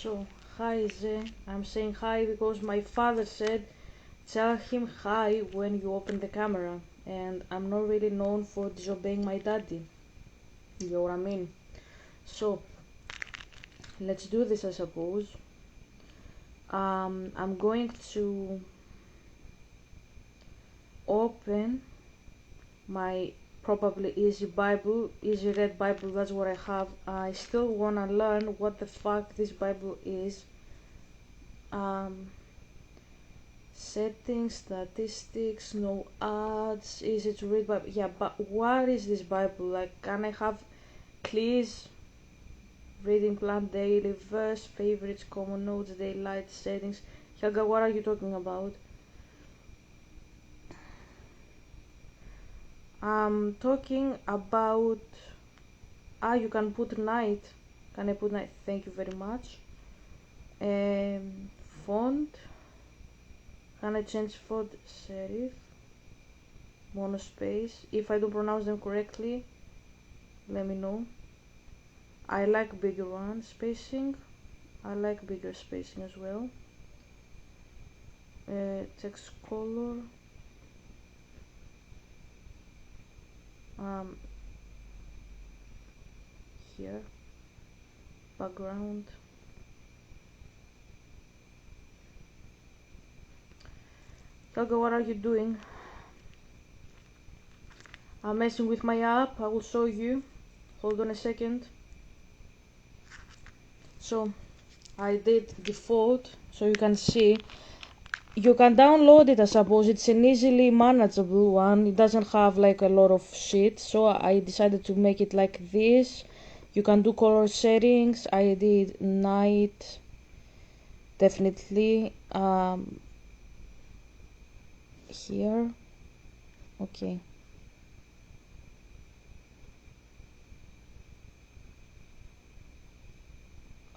So, hi Ze. I'm saying hi because my father said tell him hi when you open the camera, and I'm not really known for disobeying my daddy. You know what I mean? So, let's do this, I suppose. I'm going to open my probably easy read Bible. That's what I have. I still wanna learn what the fuck this Bible is. Settings, statistics, no ads, easy to read Bible. Yeah, but what is this Bible? Like, can I have please reading plan, daily verse, favorites, common notes, daylight settings? Helga, what are you talking about? I'm talking about you can put night. Can I put night? Thank you very much. Font. Can I change font? Serif, monospace. If I don't pronounce them correctly, let me know. I like bigger one. Spacing, I like bigger spacing as well. Text color, here, background. Helga, what are you doing? I'm messing with my app. I will show you. Hold on a second. So I did default, so you can see. You can download it, I suppose. It's an easily manageable one. It doesn't have like a lot of shit, so I decided to make it like this. You can do color settings. I did night, definitely. Here, okay.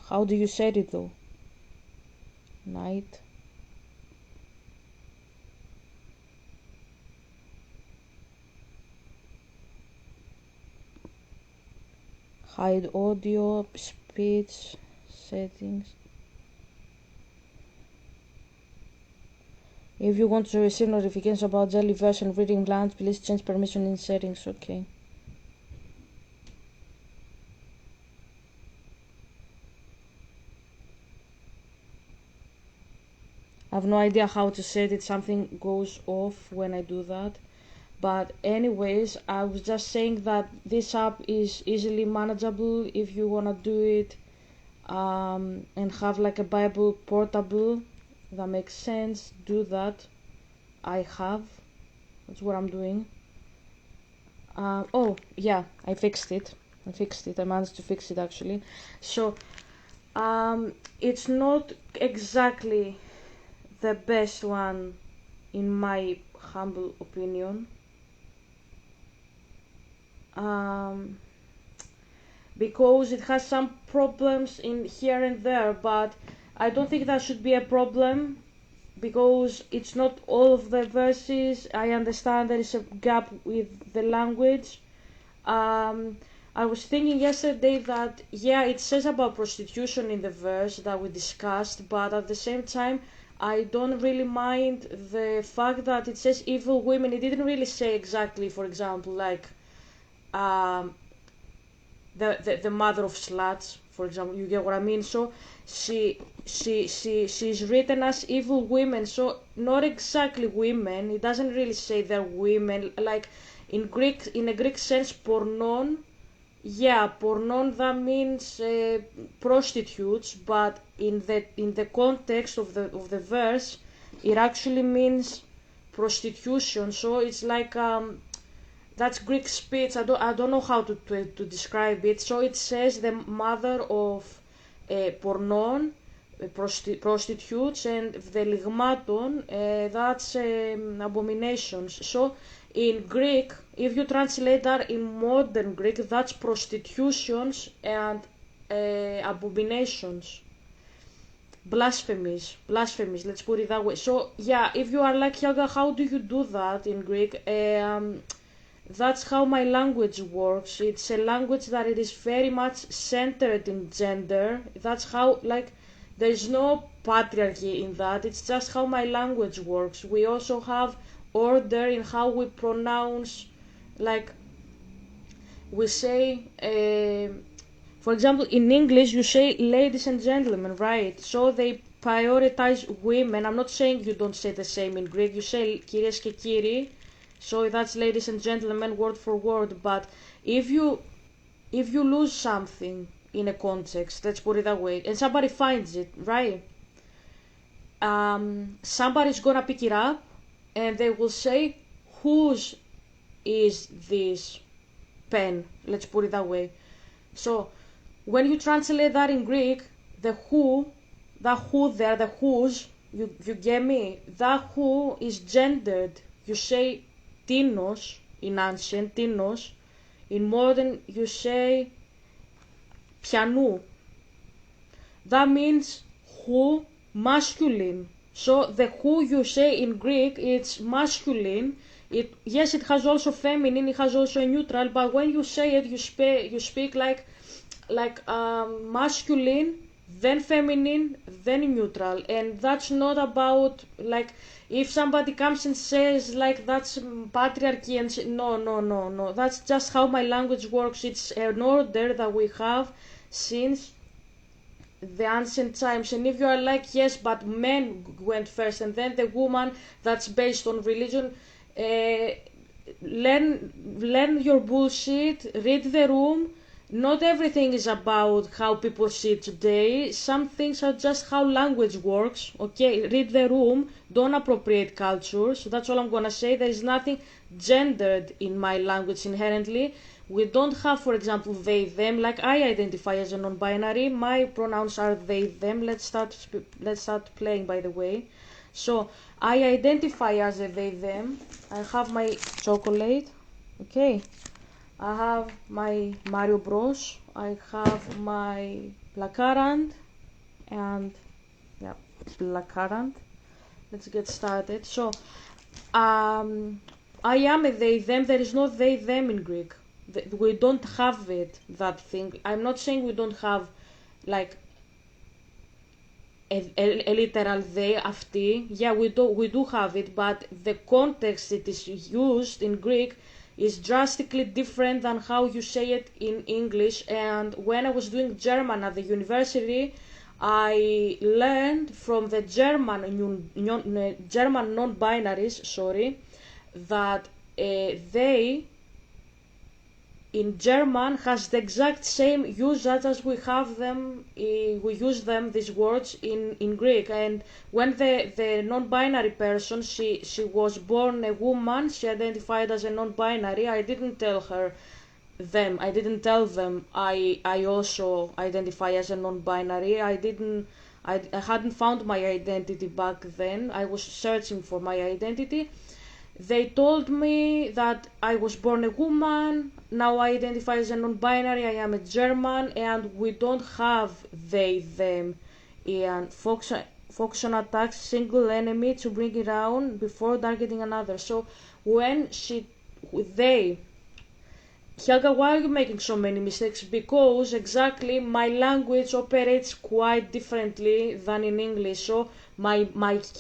How do you set it though? Night. Hide audio, speech, settings. If you want to receive notifications about Jellyverse and reading plans, please change permission in settings. Okay. I have no idea how to set it. Something goes off when I do that. But anyways, I was just saying that this app is easily manageable if you wanna do it and have like a Bible portable. That makes sense. Do that. I have. That's what I'm doing. Oh yeah, I fixed it. I managed to fix it actually. So it's not exactly the best one in my humble opinion. Because it has some problems in here and there, but I don't think that should be a problem because it's not all of the verses. I understand there is a gap with the language. I was thinking yesterday that yeah, it says about prostitution in the verse that we discussed, but at the same time I don't really mind the fact that it says evil women. It didn't really say exactly, for example, like um, the mother of sluts, for example. You get what I mean? So she's written as evil women. So not exactly women. It doesn't really say they're women. Like in a Greek sense, pornon. Yeah, pornon, that means prostitutes, but in the context of the verse, it actually means prostitution. So it's like that's Greek speech. I don't know how to describe it. So it says the mother of pornon, prostitutes, and the ligmaton, that's abominations. So in Greek, if you translate that in modern Greek, that's prostitutions and abominations. Blasphemies, let's put it that way. So yeah, if you are like Yoga, how do you do that in Greek? That's how my language works. It's a language that it is very much centered in gender. That's how, like, There's no patriarchy in that. It's just how my language works. We also have order in how we pronounce, like we say, for example, in English you say ladies and gentlemen, right? So they prioritize women. I'm not saying you don't say the same in Greek. You say κυρίες και κύριοι, so that's ladies and gentlemen word for word. But if you lose something in a context, let's put it that way, and somebody finds it, right? Somebody's gonna pick it up and they will say, whose is this pen? Let's put it that way. So when you translate that in Greek, the who there, the whose, you get me? That who is gendered. You say tinos in ancient, tinos. In modern, you say pianou. That means who, masculine. So the who you say in Greek, it's masculine. Yes, it has also feminine, it has also a neutral, but when you say it, you speak like masculine, then feminine, then neutral. And that's not about, like, if somebody comes and says like that's patriarchy and no, that's just how my language works. It's an order that we have since the ancient times. And if you are like, yes, but men went first and then the woman, that's based on religion. Learn your bullshit, read the room. Not everything is about how people see it today. Some things are just how language works. Okay, read the room, don't appropriate culture. So that's all I'm gonna say. There is nothing gendered in my language inherently. We don't have, for example, they, them. Like, I identify as a non-binary. My pronouns are they, them. Let's start playing, by the way. So I identify as a they, them. I have my chocolate. Okay. I have my Mario Bros. I have my blackcurrant. And yeah, blackcurrant. Let's get started. So I am a they, them. There is no they, them in Greek. We don't have it, that thing. I'm not saying we don't have like a literal they, αυτοί. Yeah, we do have it, but the context it is used in Greek is drastically different than how you say it in English. And when I was doing German at the university, I learned from the German non-binaries, that they in German has the exact same usage as we have them, we use them, these words, in Greek. And when the non-binary person, she was born a woman, she identified as a non-binary, I didn't tell them I also identify as a non-binary. I hadn't found my identity back then. I was searching for my identity. They told me that I was born a woman, now I identify as a non-binary, I am a German, and we don't have they, them. And Foxon attacks single enemy to bring it down before targeting another. So when they, Helga, why are you making so many mistakes? Because exactly my language operates quite differently than in English. So my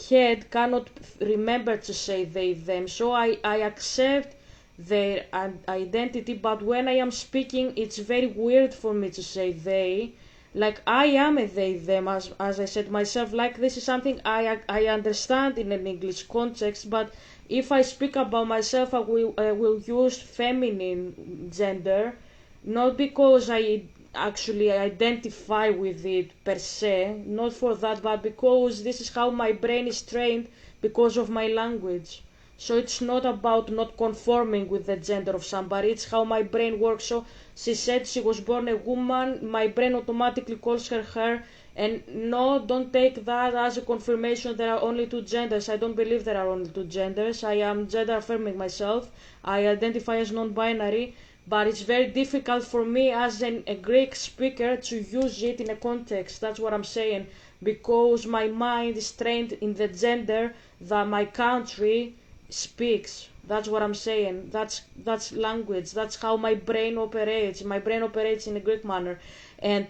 head cannot remember to say they, them. So I accept their identity, but when I am speaking, it's very weird for me to say they. Like, I am a they, them, as I said myself. Like, this is something I understand in an English context, but if I speak about myself, I will use feminine gender, not because I actually identify with it per se, not for that, but because this is how my brain is trained because of my language. So it's not about not conforming with the gender of somebody, it's how my brain works. So she said she was born a woman, my brain automatically calls her, and no, don't take that as a confirmation there are only two genders. I don't believe there are only two genders. I am gender affirming myself. I identify as non-binary, but it's very difficult for me as a Greek speaker to use it in a context. That's what I'm saying, because my mind is trained in the gender that my country speaks. That's what I'm saying. That's language. That's how my brain operates. My brain operates in a Greek manner. And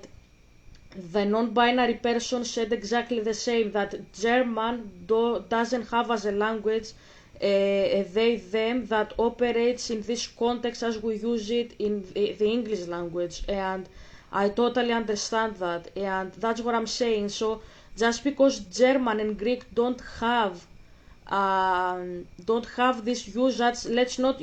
the non-binary person said exactly the same, that German doesn't have as a language a they them that operates in this context as we use it in the English language, and I totally understand that, and that's what I'm saying. So just because German and Greek don't have this usage, let's not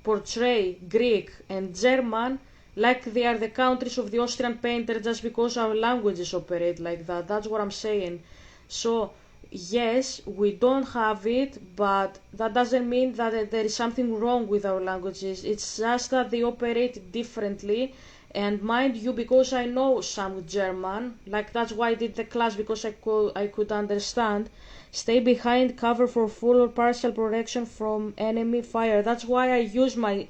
portray Greek and German like they are the countries of the Austrian painter just because our languages operate like that. That's what I'm saying. So yes, we don't have it, but that doesn't mean that there is something wrong with our languages. It's just that they operate differently. And mind you, because I know some German, like that's why I did the class, because I could understand. Stay behind, cover for full or partial protection from enemy fire. That's why I use my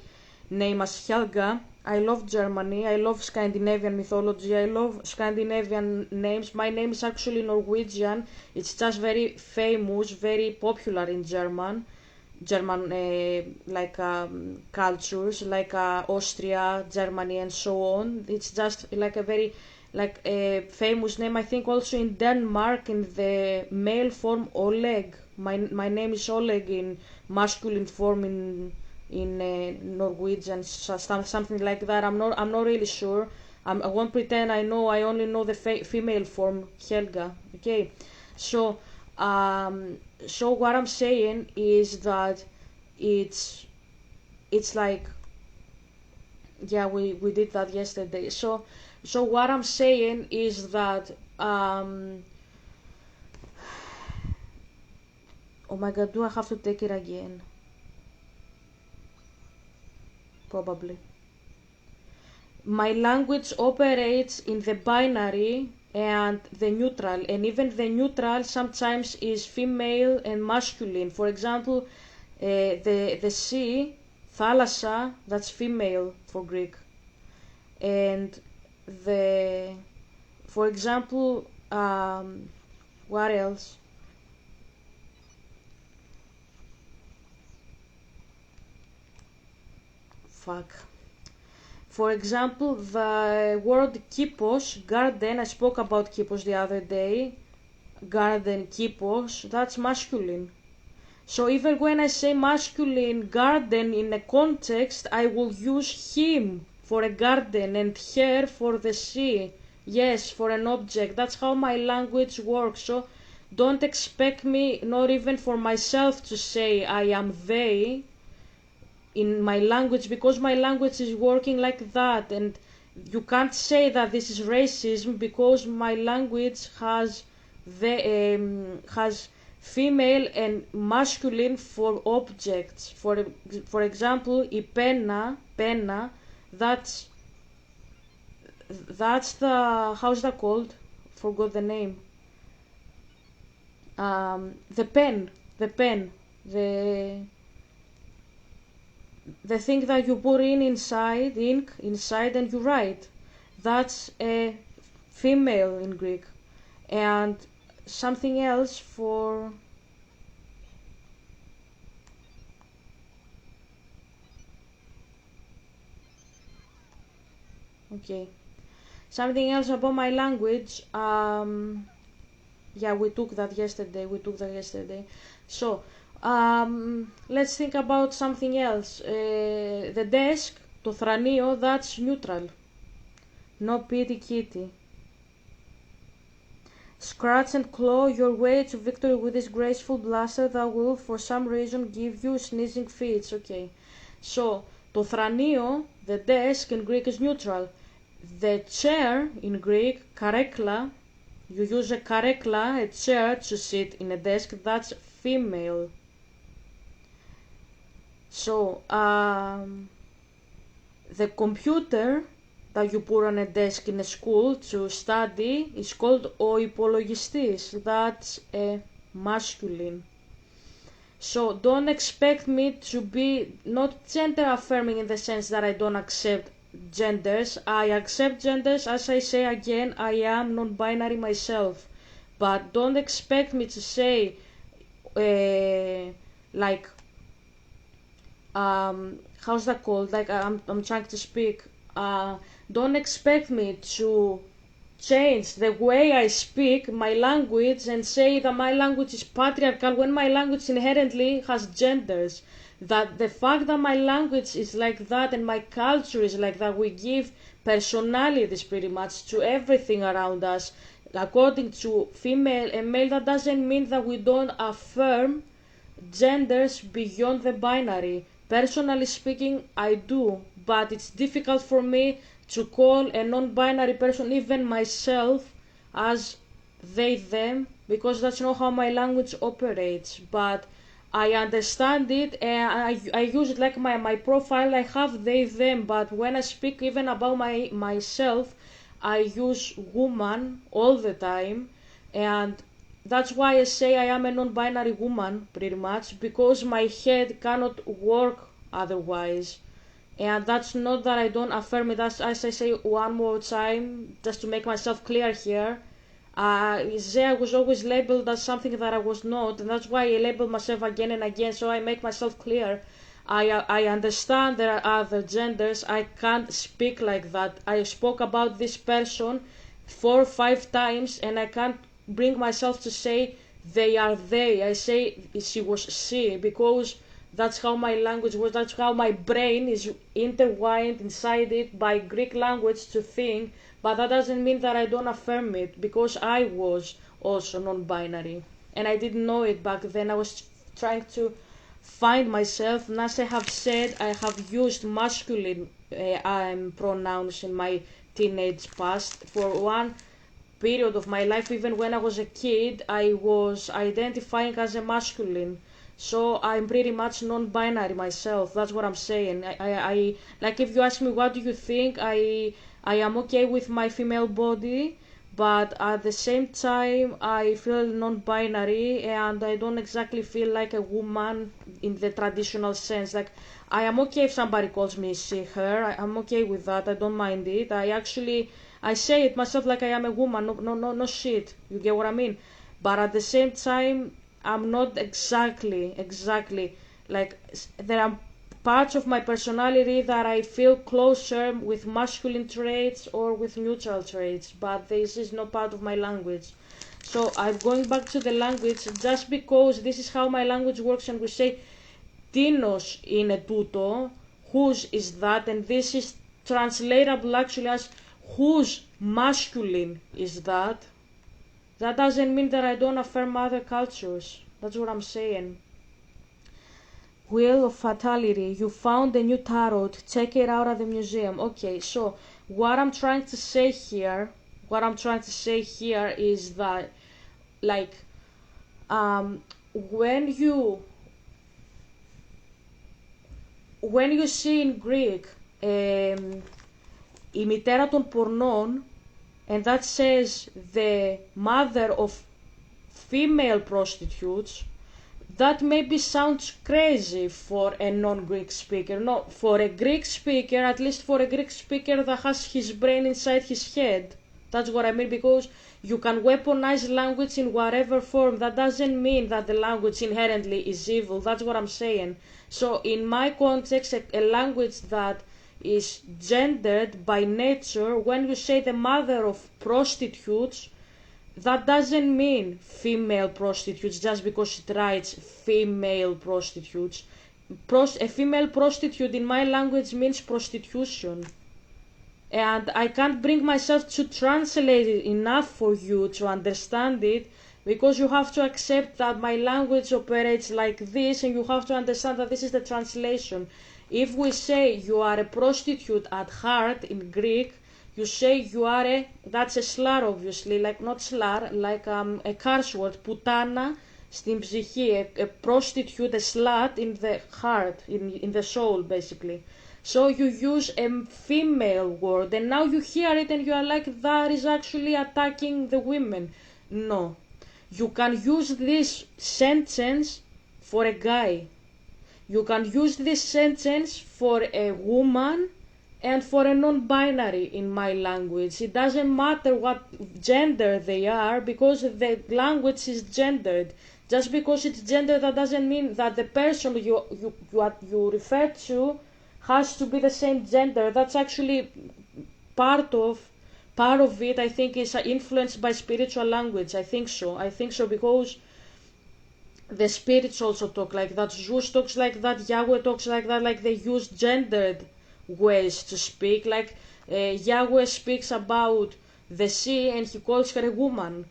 name as Helga. I love Germany. I love Scandinavian mythology. I love Scandinavian names. My name is actually Norwegian. It's just very famous, very popular in German cultures like Austria, Germany, and so on. It's just like a very like a famous name. I think also in Denmark in the male form Oleg. My name is Oleg in masculine form in Norwegian, something like that. I'm not really sure. I won't pretend I know. I only know the female form Helga. Okay, so so what I'm saying is that it's it's like, yeah, we did that yesterday. So what I'm saying is that oh my god, do I have to take it again? Probably. My language operates in the binary and the neutral, and even the neutral sometimes is female and masculine. For example, the sea, thalassa, that's female for Greek, and the for example, what else? Fuck. For example, the word kypos, garden, I spoke about kypos the other day. Garden, kypos, that's masculine. So even when I say masculine garden in a context, I will use him for a garden and her for the sea. Yes, for an object. That's how my language works. So don't expect me, not even for myself, to say I am they in my language, because my language is working like that. And you can't say that this is racism because my language has female and masculine for objects. For example, I penna, that's the, how's that called? Forgot the name. The pen, the thing that you put in inside, ink inside, and you write. That's a female in Greek. And something else for, okay, something else about my language. Yeah, we took that yesterday. So let's think about something else. The desk, το θρανίο, that's neutral. No pity kitty. Scratch and claw your way to victory with this graceful blaster that will for some reason give you sneezing fits. Okay, so το θρανίο, the desk in Greek is neutral. The chair in Greek, karekla, you use a karekla, a chair, to sit in a desk, that's female. So the computer that you put on a desk in a school to study is called ο υπολογιστής, that's a masculine. So don't expect me to be not gender affirming in the sense that I don't accept genders. I accept genders, as I say again, I am non-binary myself. But don't expect me to say like how's that called? Like I'm trying to speak. Don't expect me to change the way I speak my language and say that my language is patriarchal when my language inherently has genders. That the fact that my language is like that and my culture is like that, we give personalities pretty much to everything around us according to female and male. That doesn't mean that we don't affirm genders beyond the binary. Personally speaking, I do, but it's difficult for me to call a non-binary person, even myself, as they, them, because that's not how my language operates. But I understand it and I use it like my profile. I have they, them, but when I speak even about myself, I use woman all the time, and that's why I say I am a non-binary woman, pretty much, because my head cannot work otherwise. And that's not that I don't affirm it. As I say one more time, just to make myself clear here, I was always labeled as something that I was not, and that's why I label myself again and again, so I make myself clear. I understand there are other genders. I can't speak like that. I spoke about this person 4 or 5 times, and I can't bring myself to say they are they. I say she was she, because that's how my language was. That's how my brain is intertwined inside it by Greek language to think. But that doesn't mean that I don't affirm it, because I was also non-binary and I didn't know it back then. I was trying to find myself, and as I have said, I have used masculine pronouns in my teenage past. For one period of my life, even when I was a kid, I was identifying as a masculine. So I'm pretty much non-binary myself. That's what I'm saying. I like, if you ask me what do you think, I am okay with my female body, but at the same time I feel non-binary and I don't exactly feel like a woman in the traditional sense. Like, I am okay if somebody calls me she, her. I'm okay with that. I don't mind it. I say it myself like I am a woman. No shit. You get what I mean? But at the same time, I'm not exactly like, there are parts of my personality that I feel closer with masculine traits or with neutral traits, but this is not part of my language. So I'm going back to the language just because this is how my language works, and we say tinos είναι τούτο, whose is that, and this is translatable actually as whose masculine is that. That doesn't mean that I don't affirm other cultures. That's what I'm saying. Wheel of Fatality. You found a new tarot. Check it out at the museum. Okay, so what I'm trying to say here is that, like, when you see in Greek η μητέρα των πορνών, and that says the mother of female prostitutes, that maybe sounds crazy for a non-Greek speaker. No, for a Greek speaker, at least for a Greek speaker that has his brain inside his head. That's what I mean, because you can weaponize language in whatever form. That doesn't mean that the language inherently is evil. That's what I'm saying. So in my context, a language that is gendered by nature, when you say the mother of prostitutes, that doesn't mean female prostitutes just because it writes female prostitutes. A female prostitute in my language means prostitution. And I can't bring myself to translate it enough for you to understand it, because you have to accept that my language operates like this, and you have to understand that this is the translation. If we say you are a prostitute at heart in Greek, you say you are that's a slur obviously, like not slur, like a curse word, πουτάνα στην ψυχή, a prostitute, a slut in the heart, in the soul basically. So you use a female word, and now you hear it and you are like, that is actually attacking the women. No. You can use this sentence for a guy. You can use this sentence for a woman and for a non-binary in my language. It doesn't matter what gender they are, because the language is gendered. Just because it's gendered, that doesn't mean that the person you refer to has to be the same gender. That's actually part of part of it, I think, is influenced by spiritual language. I think so. I think so because the spirits also talk like that. Zeus talks like that. Yahweh talks like that. Like they use gendered ways to speak. Like Yahweh speaks about the sea and he calls her a woman.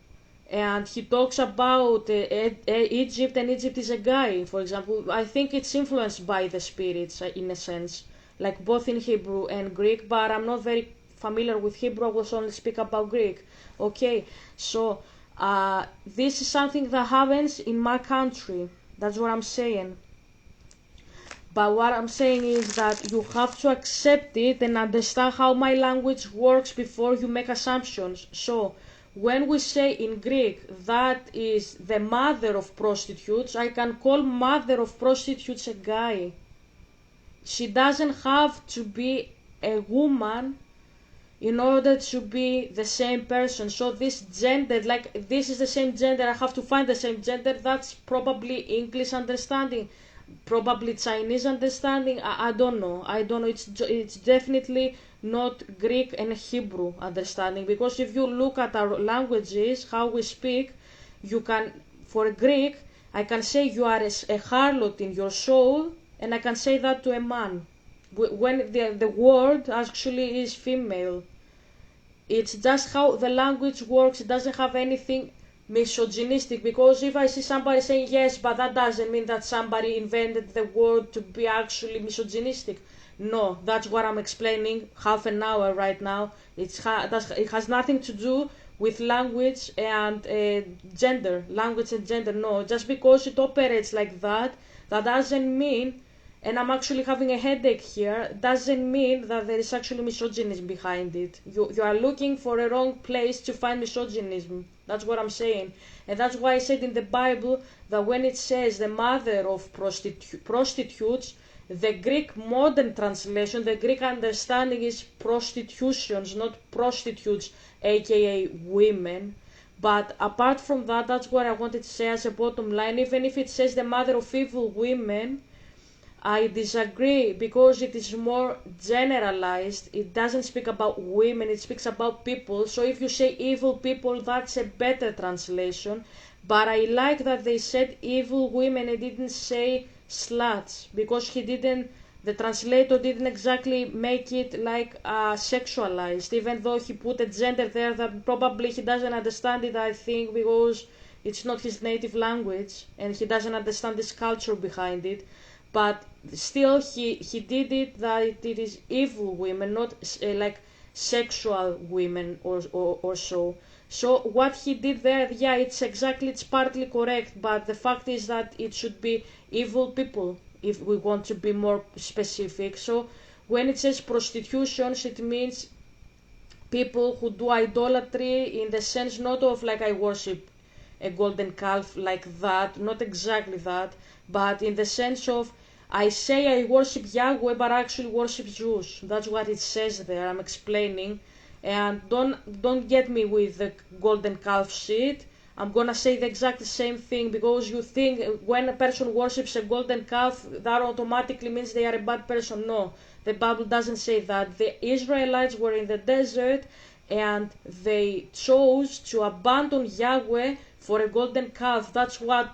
And he talks about Egypt, and Egypt is a guy, for example. I think it's influenced by the spirits in a sense, like both in Hebrew and Greek, but I'm not very familiar with Hebrew. I will only speak about Greek. Okay, so this is something that happens in my country. That's what I'm saying. But what I'm saying is that you have to accept it and understand how my language works before you make assumptions. So, when we say in Greek that is the mother of prostitutes, I can call mother of prostitutes a guy. She doesn't have to be a woman in order to be the same person. So this gender, like this is the same gender, I have to find the same gender. That's probably English understanding, probably Chinese understanding. I don't know. I don't know. It's definitely not Greek and Hebrew understanding, because if you look at our languages, how we speak, you can, for Greek, I can say you are a harlot in your soul, and I can say that to a man when the word actually is female. It's just how the language works. It doesn't have anything misogynistic, because if I see somebody saying yes, but that doesn't mean that somebody invented the word to be actually misogynistic. No, that's what I'm explaining half an hour right now. It has nothing to do with language and gender. Language and gender, no. Just because it operates like that, that doesn't mean, and I'm actually having a headache here, doesn't mean that there is actually misogynism behind it. You are looking for a wrong place to find misogynism. That's what I'm saying. And that's why I said in the Bible that when it says the mother of prostitutes, the Greek modern translation, the Greek understanding is prostitutions, not prostitutes, aka women. But apart from that, that's what I wanted to say as a bottom line. Even if it says the mother of evil women, I disagree, because it is more generalized. It doesn't speak about women, it speaks about people. So if you say evil people, that's a better translation. But I like that they said evil women and didn't say sluts, because the translator didn't exactly make it like sexualized, even though he put a gender there that probably he doesn't understand it, I think, because it's not his native language and he doesn't understand this culture behind it. But still he did it that it is evil women, not like sexual women or so. So what he did there, yeah, it's partly correct, but the fact is that it should be evil people if we want to be more specific. So when it says prostitutions, it means people who do idolatry, in the sense not of like I worship a golden calf like that, not exactly that, but in the sense of I say I worship Yahweh, but I actually worship Zeus. That's what it says there. I'm explaining, and don't get me with the golden calf shit. I'm gonna say the exact same thing, because you think when a person worships a golden calf, that automatically means they are a bad person. No, the Bible doesn't say that. The Israelites were in the desert and they chose to abandon Yahweh for a golden calf. That's what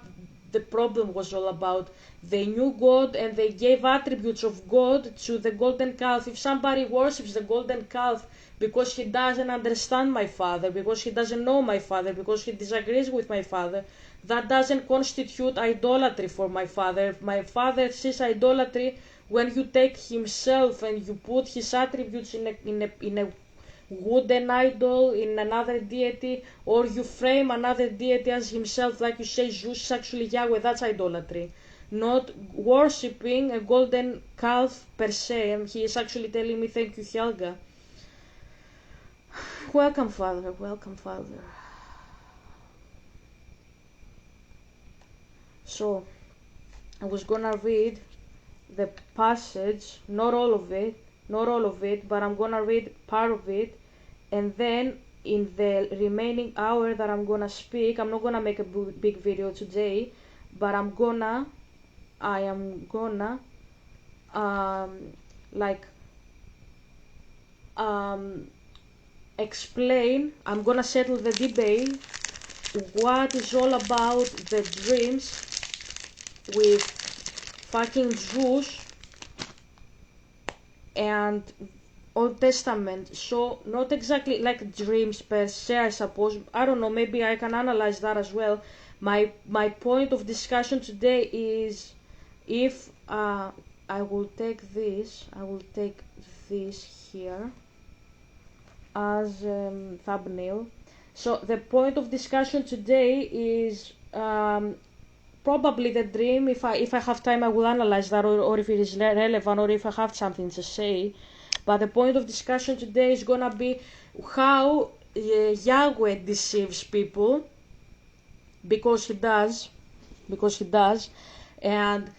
the problem was all about. They knew God and they gave attributes of God to the golden calf. If somebody worships the golden calf because he doesn't understand my father, because he doesn't know my father, because he disagrees with my father, that doesn't constitute idolatry for my father. My father sees idolatry when you take himself and you put his attributes in a wooden idol, in another deity, or you frame another deity as himself, like you say Zeus is actually Yahweh. That's idolatry, not worshipping a golden calf per se. And he is actually telling me, thank you, Helga. Welcome, Father. Welcome, Father. So, I was gonna read the passage, not all of it, but I'm gonna read part of it, and then in the remaining hour that I'm gonna speak, I'm not gonna make a big video today, but I am gonna like explain, I'm gonna settle the debate, what is all about the dreams with fucking Zeus and Old Testament. So not exactly like dreams per se, I suppose. I don't know, maybe I can analyze that as well. My point of discussion today is, if I will take this here as thumbnail. So the point of discussion today is probably the dream. If I have time, I will analyze that, or if it is relevant, or if I have something to say. But the point of discussion today is gonna be how Yahweh deceives people, because he does, and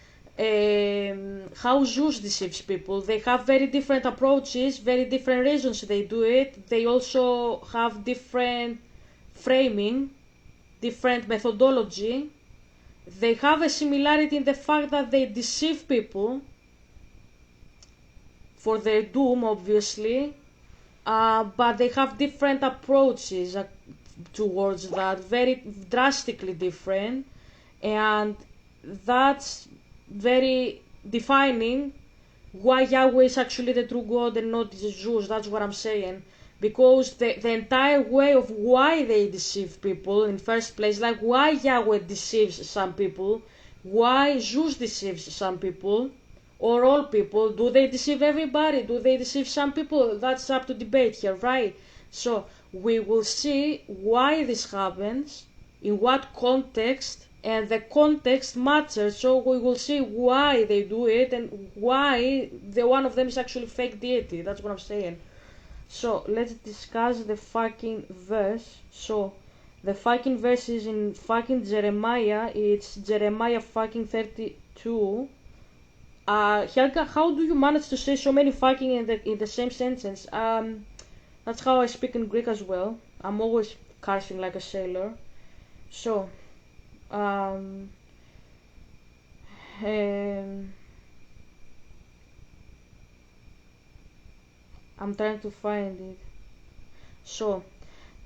how Zeus deceives people. They have very different approaches, very different reasons they do it. They also have different framing, different methodology. They have a similarity in the fact that they deceive people for their doom, obviously, but they have different approaches towards that, very drastically different, and that's very defining why Yahweh is actually the true God and not Zeus. That's what I'm saying. Because the entire way of why they deceive people in first place, like why Yahweh deceives some people, why Zeus deceives some people, or all people. Do they deceive everybody? Do they deceive some people? That's up to debate here, right? So we will see why this happens, in what context, and the context matters. So we will see why they do it and why the one of them is actually fake deity. That's what I'm saying. So let's discuss the fucking verse. So the fucking verse is in fucking Jeremiah. It's Jeremiah fucking 32. Helga, how do you manage to say so many fucking in the same sentence? That's how I speak in Greek as well. I'm always cursing like a sailor. So, I'm trying to find it. So,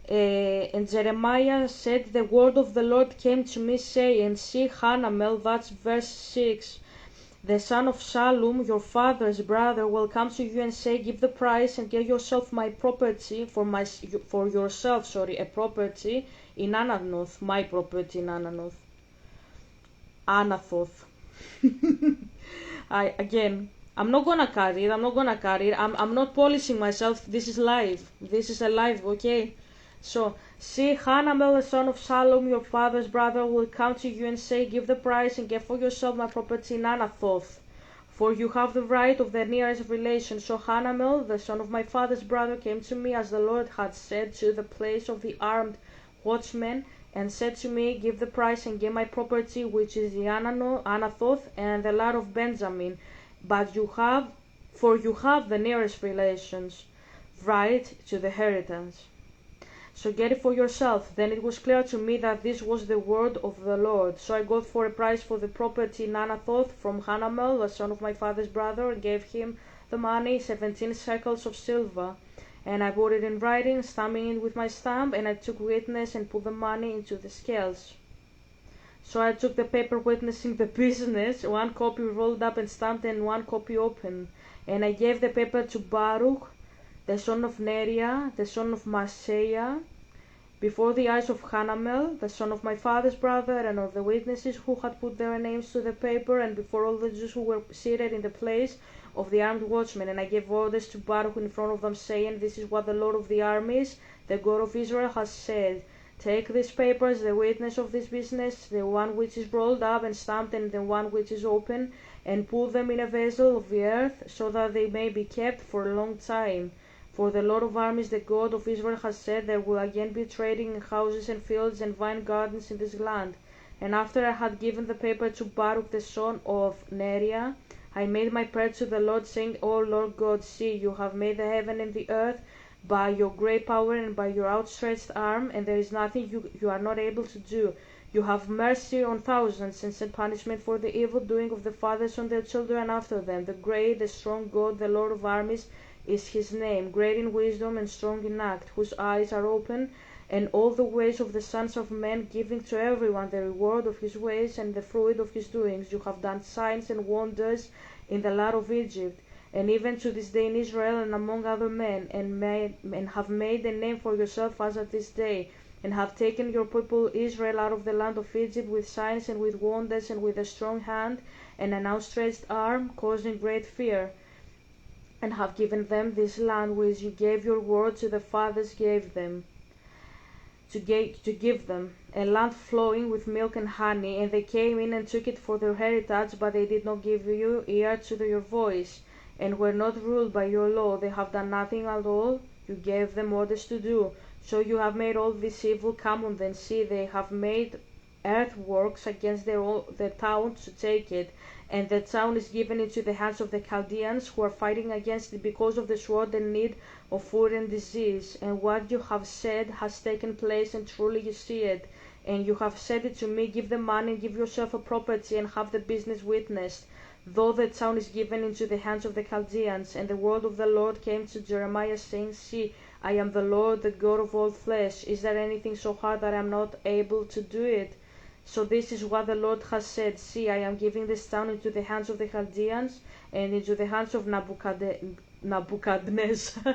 and Jeremiah said, the word of the Lord came to me, saying, see, Hanamel, that's verse 6. The son of Shallum, your father's brother, will come to you and say, give the price and get yourself my property, for yourself, a property in Anathoth, my property in Anathoth. I'm not gonna carry it. I'm not polishing myself. This is live. This is a live, okay? So, see, Hanamel, the son of Shallum, your father's brother, will come to you and say, give the price and get for yourself my property in Anathoth, for you have the right of the nearest relation. So Hanamel, the son of my father's brother, came to me as the Lord had said, to the place of the armed watchmen, and said to me, give the price and get my property, which is the Anathoth and the land of Benjamin. But you have the nearest relations, right to the inheritance. So get it for yourself. Then it was clear to me that this was the word of the Lord. So I got for a price for the property in Anathoth from Hanamel, the son of my father's brother, and gave him the money, 17 shekels of silver. And I bought it in writing, stamping it with my stamp, and I took witness and put the money into the scales. So I took the paper witnessing the business, one copy rolled up and stamped and one copy open. And I gave the paper to Baruch, the son of Neriah, the son of Maaseiah, before the eyes of Hanamel, the son of my father's brother, and of the witnesses who had put their names to the paper, and before all the Jews who were seated in the place of the armed watchmen. And I gave orders to Baruch in front of them, saying, this is what the Lord of the armies, the God of Israel, has said. Take these papers, the witness of this business, the one which is rolled up and stamped, and the one which is open, and put them in a vessel of the earth, so that they may be kept for a long time. For the Lord of armies, the God of Israel, has said, there will again be trading in houses and fields and vine gardens in this land. And after I had given the paper to Baruch the son of Neriah, I made my prayer to the Lord, saying, O Lord God, see, you have made the heaven and the earth by your great power and by your outstretched arm, and there is nothing you are not able to do. You have mercy on thousands, and sent punishment for the evil doing of the fathers on their children after them. The great, the strong God, the Lord of armies, is his name, great in wisdom and strong in act, whose eyes are open, and all the ways of the sons of men, giving to everyone the reward of his ways and the fruit of his doings. You have done signs and wonders in the land of Egypt, and even to this day in Israel and among other men, and have made a name for yourself as at this day, and have taken your people Israel out of the land of Egypt with signs and with wonders and with a strong hand and an outstretched arm, causing great fear, and have given them this land which you gave your word to the fathers gave them to give them, a land flowing with milk and honey, and they came in and took it for their heritage, but they did not give you ear to your voice, and were not ruled by your law. They have done nothing at all you gave them orders to do. So you have made all this evil come on them. See, they have made earthworks against the town to take it, and the town is given into the hands of the Chaldeans, who are fighting against it because of the sword and need of food and disease. And what you have said has taken place, and truly you see it. And you have said it to me, give them money, and give yourself a property, and have the business witnessed, though the town is given into the hands of the Chaldeans. And the word of the Lord came to Jeremiah, saying, See, I am the Lord, the God of all flesh. Is there anything so hard that I am not able to do it? So this is what the Lord has said. See, I am giving this town into the hands of the Chaldeans, and into the hands of Nebuchadnezzar,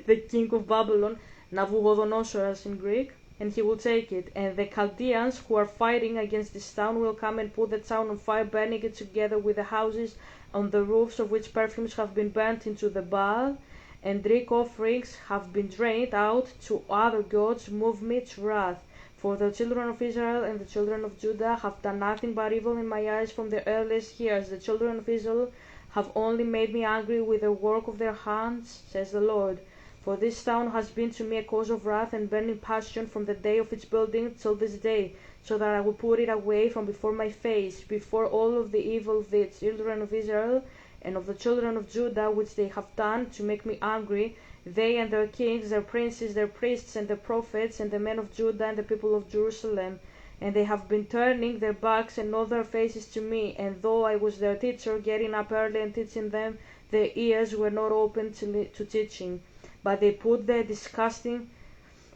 the king of Babylon, Nabuchodonosor as in Greek, and he will take it. And the Chaldeans who are fighting against this town will come and put the town on fire, burning it together with the houses on the roofs of which perfumes have been burnt into the Baal, and drink offerings have been drained out to other gods, move me to wrath. For the children of Israel and the children of Judah have done nothing but evil in my eyes from their earliest years. The children of Israel have only made me angry with the work of their hands, says the Lord. For this town has been to me a cause of wrath and burning passion from the day of its building till this day, so that I will put it away from before my face, before all of the evil of the children of Israel and of the children of Judah, which they have done to make me angry, they and their kings, their princes, their priests, and the prophets, and the men of Judah, and the people of Jerusalem. And they have been turning their backs and not their faces to me. And though I was their teacher, getting up early and teaching them, their ears were not open to teaching. But they put their disgusting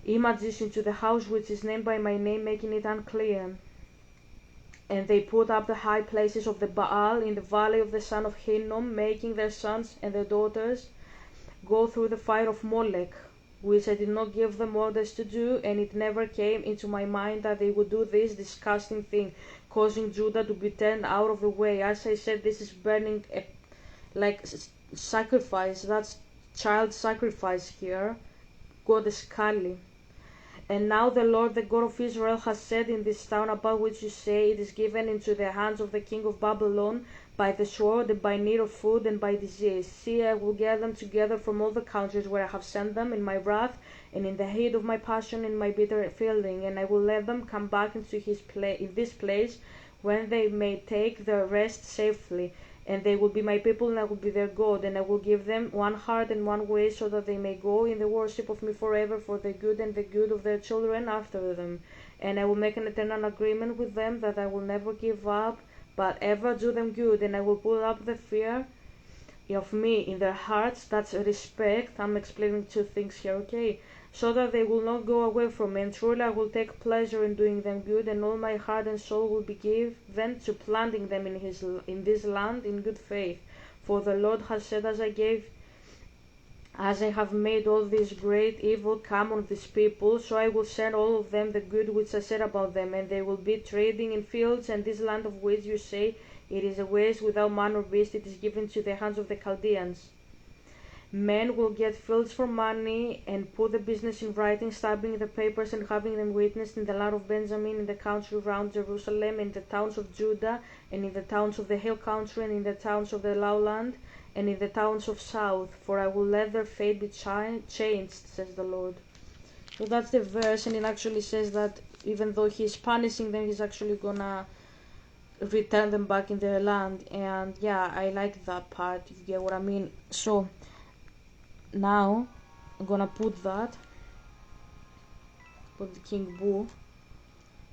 images into the house which is named by my name, making it unclean. And they put up the high places of the Baal in the valley of the son of Hinnom, making their sons and their daughters go through the fire of Molech, which I did not give them orders to do, and it never came into my mind that they would do this disgusting thing, causing Judah to be turned out of the way. As I said, this is burning like sacrifice, that's child sacrifice here, goddess Kali. And now the Lord, the God of Israel, has said in this town about which you say, it is given into the hands of the king of Babylon, by the sword, and by need of food, and by disease. See, I will gather them together from all the countries where I have sent them in my wrath, and in the heat of my passion, in my bitter feeling, and I will let them come back into this place, when they may take their rest safely. And they will be my people, and I will be their God, and I will give them one heart and one way, so that they may go in the worship of me forever, for the good and the good of their children after them. And I will make an eternal agreement with them, that I will never give up, but ever do them good, and I will put up the fear of me in their hearts. That's respect. I'm explaining two things here, okay? So that they will not go away from me, and truly I will take pleasure in doing them good, and all my heart and soul will be given to planting them in this land in good faith. For the Lord has said, as I have made all this great evil come on these people, so I will send all of them the good which I said about them, and they will be trading in fields, and this land of which you say it is a waste without man or beast, it is given to the hands of the Chaldeans. Men will get fields for money, and put the business in writing, stamping the papers and having them witnessed in the land of Benjamin, in the country round Jerusalem, in the towns of Judah, and in the towns of the hill country, and in the towns of the lowland, and in the towns of south, for I will let their fate be changed, says the Lord. So that's the verse, and it actually says that even though he's punishing them, he's actually gonna return them back in their land. And yeah, I like that part, if you get what I mean. So now I'm gonna put the King Boo.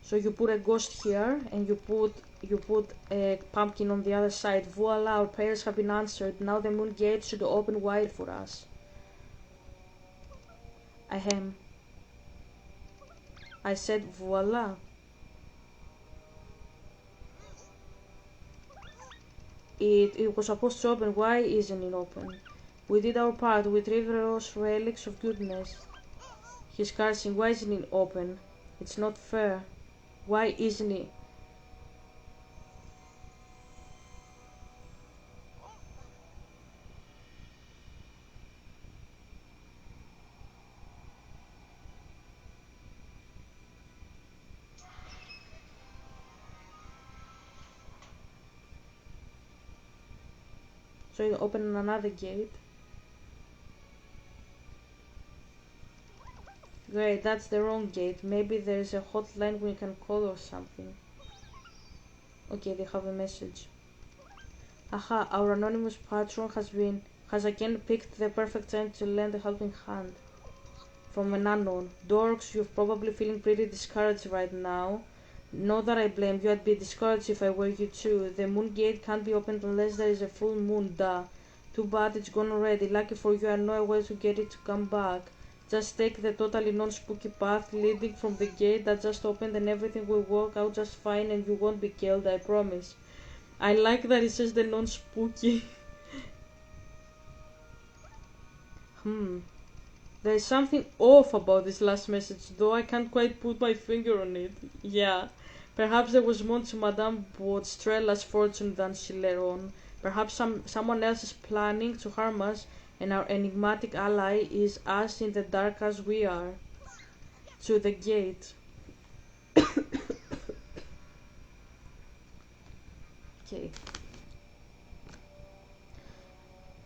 So you put a ghost here, and you put a pumpkin on the other side. Voila, our prayers have been answered. Now the moon gates should open wide for us. Ahem. I said voila. It was supposed to open. Why isn't it open? We did our part. We retrieved those relics of goodness. He's cursing. Why isn't it open? It's not fair. Why isn't it? So you open another gate. Great, that's the wrong gate. Maybe there's a hotline we can call or something. Okay, they have a message. Aha, our anonymous patron has again picked the perfect time to lend a helping hand. From an unknown. Dorks, you're probably feeling pretty discouraged right now. Not that I blame you, I'd be discouraged if I were you too. The moon gate can't be opened unless there is a full moon, duh. Too bad it's gone already. Lucky for you, I know a way to get it to come back. Just take the totally non-spooky path leading from the gate that just opened and everything will work out just fine and you won't be killed, I promise. I like that it says the non-spooky. There is something off about this last message, though I can't quite put my finger on it. Yeah. Perhaps there was more to Madame Boistrella's fortune than she let on. Perhaps someone else is planning to harm us, and our enigmatic ally is as in the dark as we are. To the gate. Okay.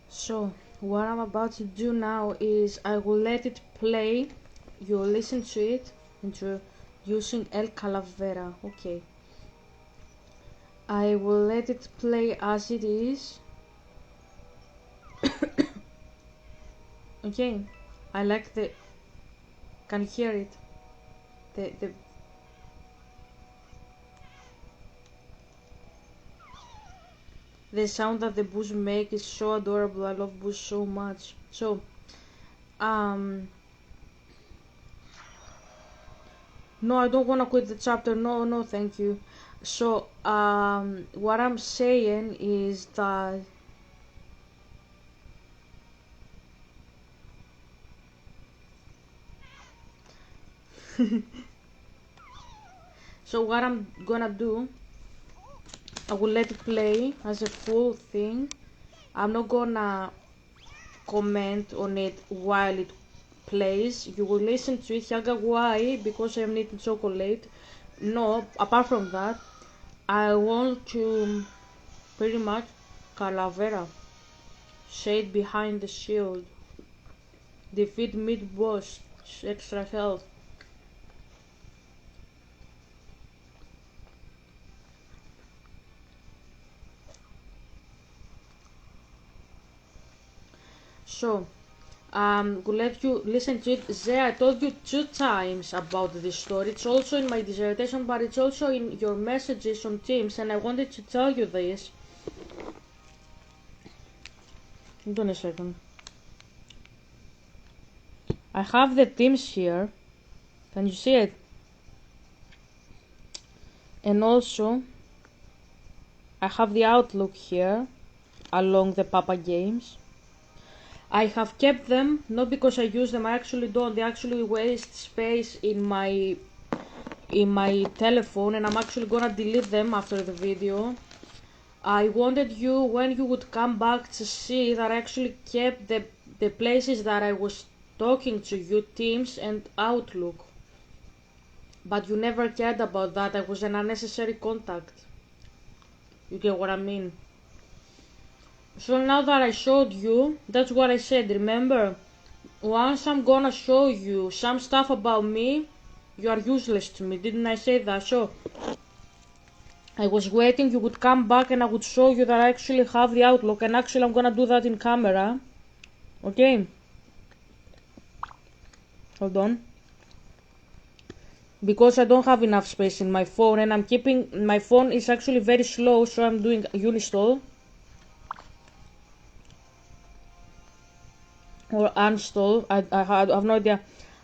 So, what I'm about to do now is I will let it play. You'll listen to it. Introducing El Calavera. Okay. I will let it play as it is. Okay. I like the... Can you hear it? The sound that the bush make is so adorable. I love bush so much. So, no, I don't wanna quit the chapter. No, thank you. So, what I'm saying is that so what I'm gonna do, I will let it play as a full thing. I'm not gonna comment on it while it plays. You will listen to it. Helga, why? Because I'm eating chocolate. No, apart from that, I want to pretty much Calavera. Shade behind the shield. Defeat mid boss. Extra health. So, we'll let you listen to it. There, I told you 2 times about this story. It's also in my dissertation, but it's also in your messages on Teams, and I wanted to tell you this. Hold on a second. I have the Teams here. Can you see it? And also, I have the Outlook here, along the Papa Games. I have kept them, not because I use them, I actually don't. They actually waste space in my telephone, and I'm actually gonna delete them after the video. I wanted you, when you would come back, to see that I actually kept the places that I was talking to you, Teams and Outlook. But you never cared about that. I was an unnecessary contact. You get what I mean? So now that I showed you, that's what I said, remember? Once I'm gonna show you some stuff about me, you are useless to me, didn't I say that? So, I was waiting you would come back and I would show you that I actually have the Outlook, and actually I'm gonna do that in camera. Okay? Hold on. Because I don't have enough space in my phone, and I'm keeping, my phone is actually very slow, so I'm doing uninstall. Or uninstall, I have no idea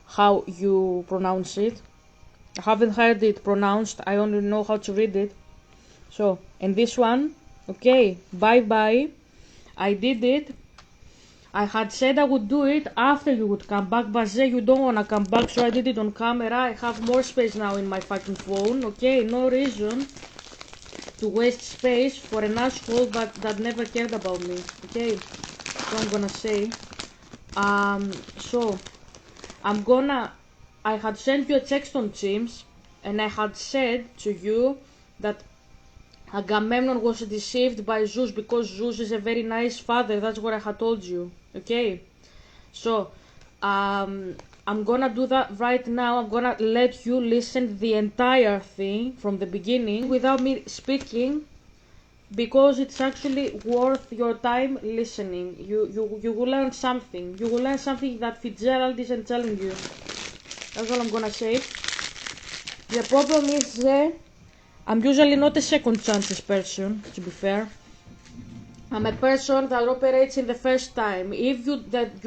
how you pronounce it. I haven't heard it pronounced, I only know how to read it. So, and this one, okay, bye bye. I did it. I had said I would do it after you would come back, but Zay, you don't wanna come back, so I did it on camera. I have more space now in my fucking phone, okay? No reason to waste space for an asshole that never cared about me, okay? So I'm gonna say. So I had sent you a text on Teams, and I had said to you that Agamemnon was deceived by Zeus because Zeus is a very nice father. That's what I had told you. Okay? So, I'm gonna do that right now. I'm gonna let you listen the entire thing from the beginning without me speaking, because it's actually worth your time listening. You will learn something. You will learn something that Fitzgerald isn't telling you. That's all I'm gonna say. The problem is that I'm usually not a second chances person, to be fair. I'm a person that operates in the first time. If you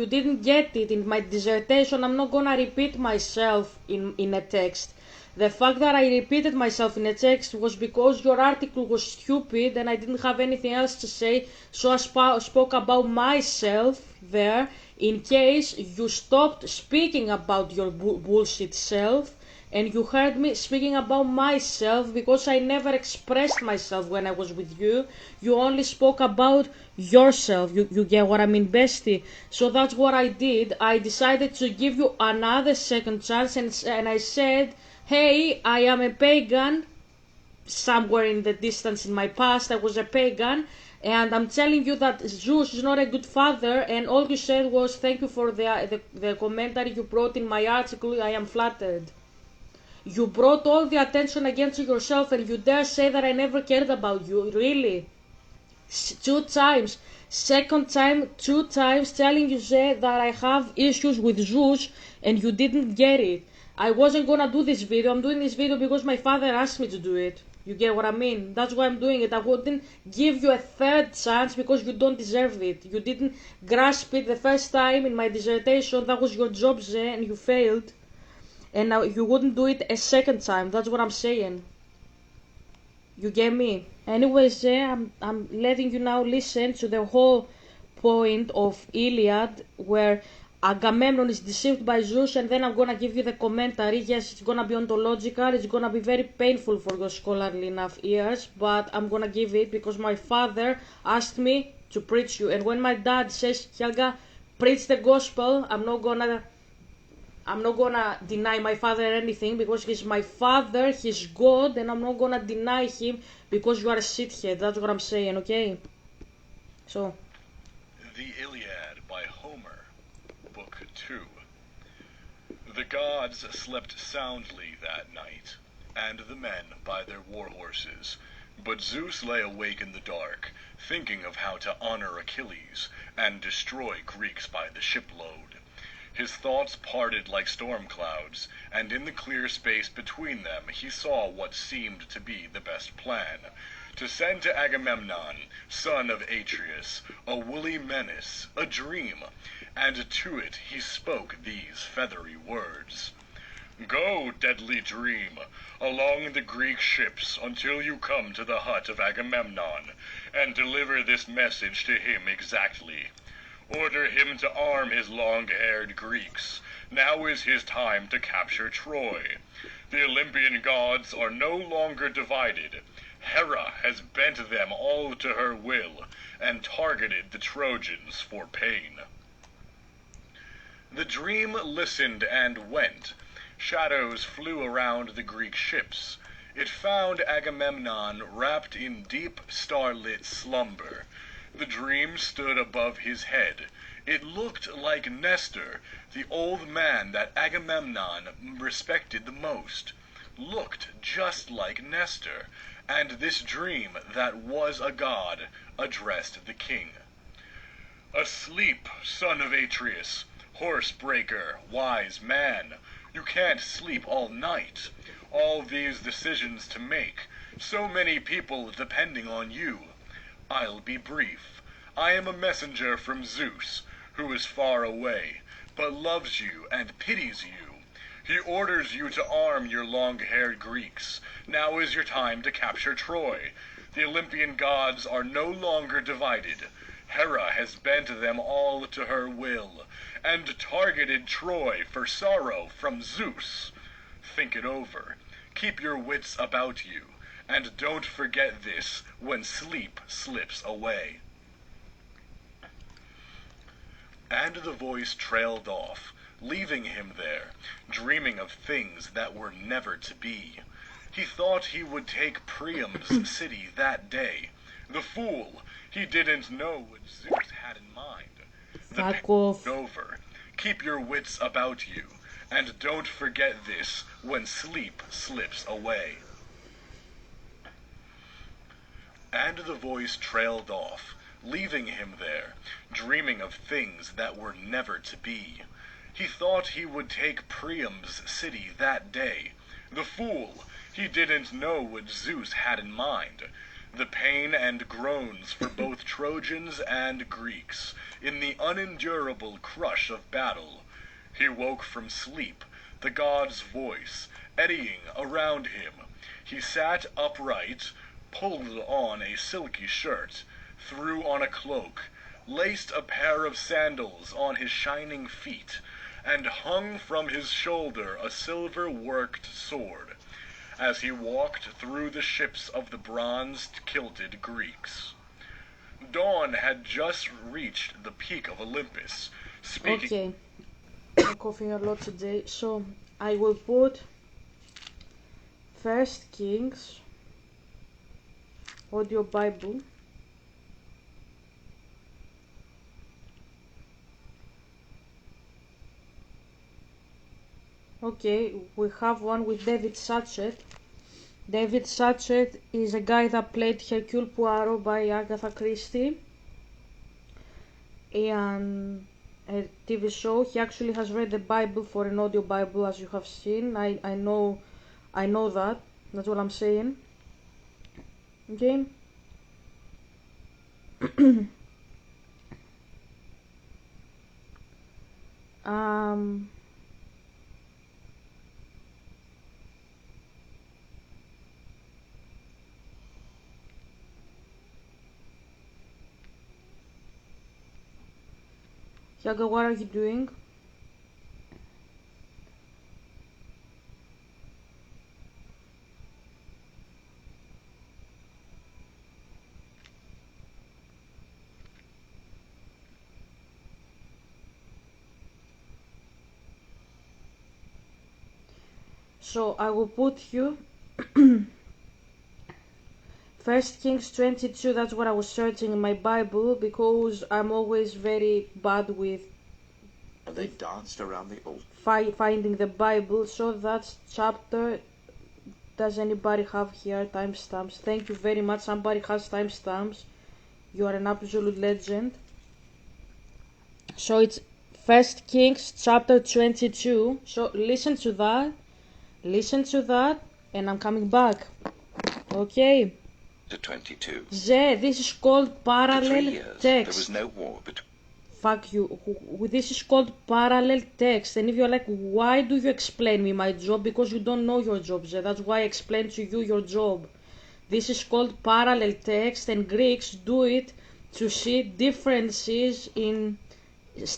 didn't get it in my dissertation, I'm not gonna repeat myself in a text. The fact that I repeated myself in a text was because your article was stupid and I didn't have anything else to say, so I spoke about myself there in case you stopped speaking about your bullshit self and you heard me speaking about myself, because I never expressed myself when I was with you. You only spoke about yourself. You get what I mean, bestie? So that's what I did. I decided to give you another second chance, and I said, hey, I am a pagan. Somewhere in the distance in my past, I was a pagan. And I'm telling you that Zeus is not a good father, and all you said was thank you for the commentary you brought in my article. I am flattered. You brought all the attention against yourself, and you dare say that I never cared about you. Really? Two times. Second time, two times telling you say that I have issues with Zeus and you didn't get it. I wasn't gonna do this video. I'm doing this video because my father asked me to do it. You get what I mean? That's why I'm doing it. I wouldn't give you a third chance because you don't deserve it. You didn't grasp it the first time in my dissertation. That was your job, Zé, and you failed. And now you wouldn't do it a second time. That's what I'm saying. You get me? Anyways, I'm letting you now listen to the whole point of Iliad, where Agamemnon is deceived by Zeus, and then I'm gonna give you the commentary. Yes, it's gonna be ontological. It's gonna be very painful for your scholarly enough ears, but I'm gonna give it because my father asked me to preach you. And when my dad says, Helga, preach the gospel, I'm not gonna deny my father anything because he's my father, he's God, and I'm not gonna deny him because you are a shithead. That's what I'm saying, okay? So. The Iliad by Homer, Book 2. The gods slept soundly that night, and the men by their war horses, but Zeus lay awake in the dark, thinking of how to honor Achilles and destroy Greeks by the shipload. His thoughts parted like storm clouds, and in the clear space between them he saw what seemed to be the best plan: to send to Agamemnon, son of Atreus, a woolly menace, a dream, and to it he spoke these feathery words: Go, deadly dream, along the Greek ships until you come to the hut of Agamemnon, and deliver this message to him exactly. Order him to arm his long-haired Greeks. Now is his time to capture Troy. The Olympian gods are no longer divided. Hera has bent them all to her will, and targeted the Trojans for pain. The dream listened and went. Shadows flew around the Greek ships. It found Agamemnon wrapped in deep starlit slumber. The dream stood above his head. It looked like Nestor, the old man that Agamemnon respected the most. Looked just like Nestor, and this dream that was a god addressed the king. Asleep, son of Atreus, horse-breaker, wise man, you can't sleep all night. All these decisions to make, so many people depending on you. I'll be brief. I am a messenger from Zeus, who is far away, but loves you and pities you. He orders you to arm your long-haired Greeks. Now is your time to capture Troy. The Olympian gods are no longer divided. Hera has bent them all to her will, and targeted Troy for sorrow from Zeus. Think it over. Keep your wits about you, and don't forget this when sleep slips away. And the voice trailed off, leaving him there, dreaming of things that were never to be. He thought he would take Priam's city that day. The fool! He didn't know what Zeus had in mind. The Fuck off. over. Keep your wits about you, and don't forget this when sleep slips away. And the voice trailed off, leaving him there, dreaming of things that were never to be. He thought he would take Priam's city that day. The fool! He didn't know what Zeus had in mind. The pain and groans for both Trojans and Greeks in the unendurable crush of battle. He woke from sleep, the god's voice eddying around him. He sat upright, pulled on a silky shirt, threw on a cloak, laced a pair of sandals on his shining feet, and hung from his shoulder a silver-worked sword, as he walked through the ships of the bronzed-kilted Greeks. Dawn had just reached the peak of Olympus, speaking... Okay. I'm coughing a lot today, so I will put First Kings audio Bible. Okay, we have one with David Suchet. David Suchet is a guy that played Hercule Poirot by Agatha Christie in a TV show. He actually has read the Bible for an audio Bible, as you have seen. I know that. That's what I'm saying. Okay. Yaga, what are you doing? So I will put you First Kings 22. That's what I was searching in my Bible, because I'm always very bad with And they danced around the altar. finding the Bible. So that's chapter. Does anybody have here timestamps? Thank you very much. Somebody has timestamps. You are an absolute legend. So it's First Kings chapter 22. So listen to that, and I'm coming back. Okay. To 22. This is called For 3 parallel years, there was text. no war between... Fuck you. This is called parallel text. And if you're like, why do you explain me my job? Because you don't know your job, Zed. That's why I explain to you your job. This is called parallel text, and Greeks do it to see differences in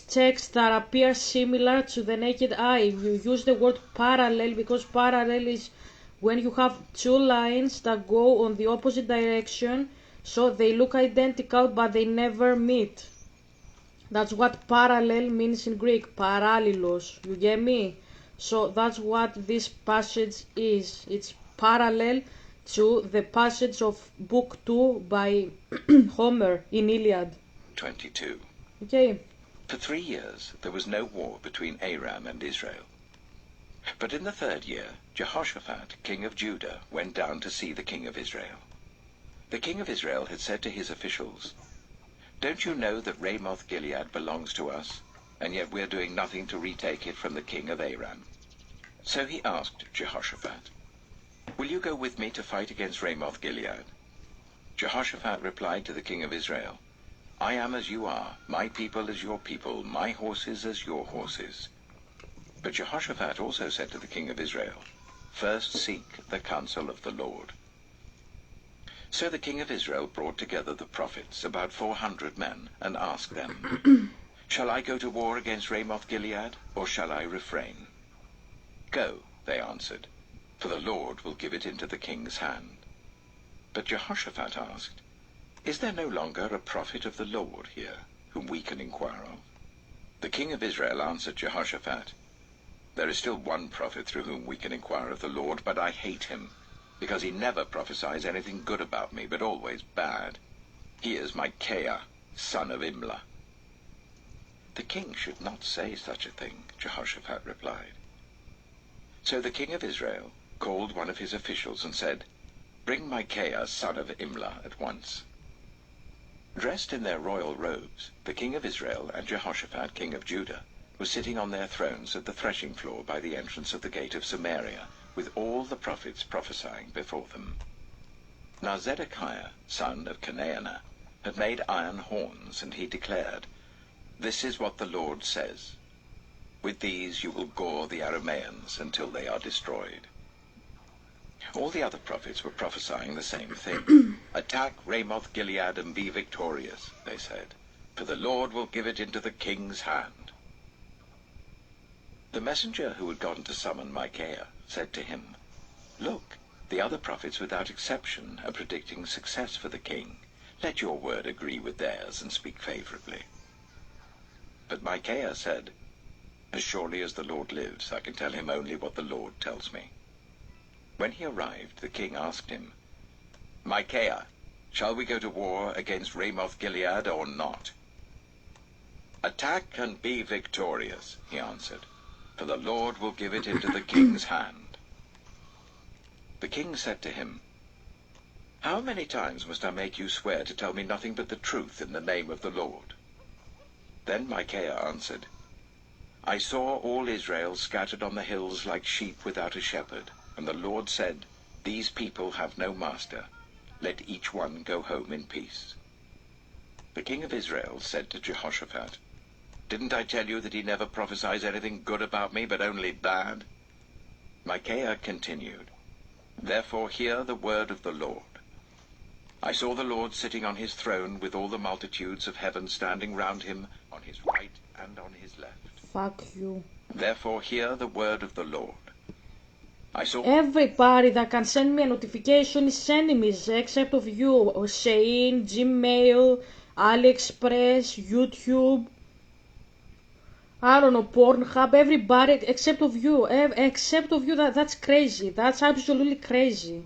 texts that appear similar to the naked eye. You use the word parallel because parallel is when you have two lines that go on the opposite direction, so they look identical but they never meet. That's what parallel means in Greek, parallelos, you get me? So that's what this passage is. It's parallel to the passage of book 2 by Homer in Iliad. 22. Okay. For 3 years, there was no war between Aram and Israel. But in the 3rd year, Jehoshaphat, king of Judah, went down to see the king of Israel. The king of Israel had said to his officials, "Don't you know that Ramoth Gilead belongs to us, and yet we're doing nothing to retake it from the king of Aram?" So he asked Jehoshaphat, "Will you go with me to fight against Ramoth Gilead?" Jehoshaphat replied to the king of Israel, "I am as you are, my people as your people, my horses as your horses." But Jehoshaphat also said to the king of Israel, "First seek the counsel of the Lord." So the king of Israel brought together the prophets, about 400 men, and asked them, "Shall I go to war against Ramoth-Gilead, or shall I refrain?" "Go," they answered, "for the Lord will give it into the king's hand." But Jehoshaphat asked, "Is there no longer a prophet of the Lord here, whom we can inquire of?" The king of Israel answered Jehoshaphat, "There is still one prophet through whom we can inquire of the Lord, but I hate him, because he never prophesies anything good about me, but always bad. He is Micaiah, son of Imlah." "The king should not say such a thing," Jehoshaphat replied. So the king of Israel called one of his officials and said, "Bring Micaiah, son of Imlah, at once." Dressed in their royal robes, the king of Israel and Jehoshaphat, king of Judah, were sitting on their thrones at the threshing floor by the entrance of the gate of Samaria, with all the prophets prophesying before them. Now Zedekiah, son of Chenaanah, had made iron horns, and he declared, "This is what the Lord says. With these you will gore the Arameans until they are destroyed." All the other prophets were prophesying the same thing. "Attack Ramoth-Gilead and be victorious," they said, "for the Lord will give it into the king's hand." The messenger who had gone to summon Micaiah said to him, "Look, the other prophets without exception are predicting success for the king. Let your word agree with theirs and speak favorably." But Micaiah said, "As surely as the Lord lives, I can tell him only what the Lord tells me." When he arrived, the king asked him, "Micaiah, shall we go to war against Ramoth-Gilead or not?" "Attack and be victorious," he answered, "for the Lord will give it into the king's hand." The king said to him, "How many times must I make you swear to tell me nothing but the truth in the name of the Lord?" Then Micaiah answered, "I saw all Israel scattered on the hills like sheep without a shepherd, and the Lord said, 'These people have no master. Let each one go home in peace.'" The king of Israel said to Jehoshaphat, "Didn't I tell you that he never prophesies anything good about me, but only bad?" Micaiah continued, "Therefore hear the word of the Lord. I saw the Lord sitting on his throne with all the multitudes of heaven standing round him on his right and on his left. Fuck you. Therefore hear the word of the Lord. I saw..." Everybody that can send me a notification is sending me, except of you. Shein, Gmail, AliExpress, YouTube. I don't know, Pornhub, everybody except of you. Except of you, that's crazy. That's absolutely crazy.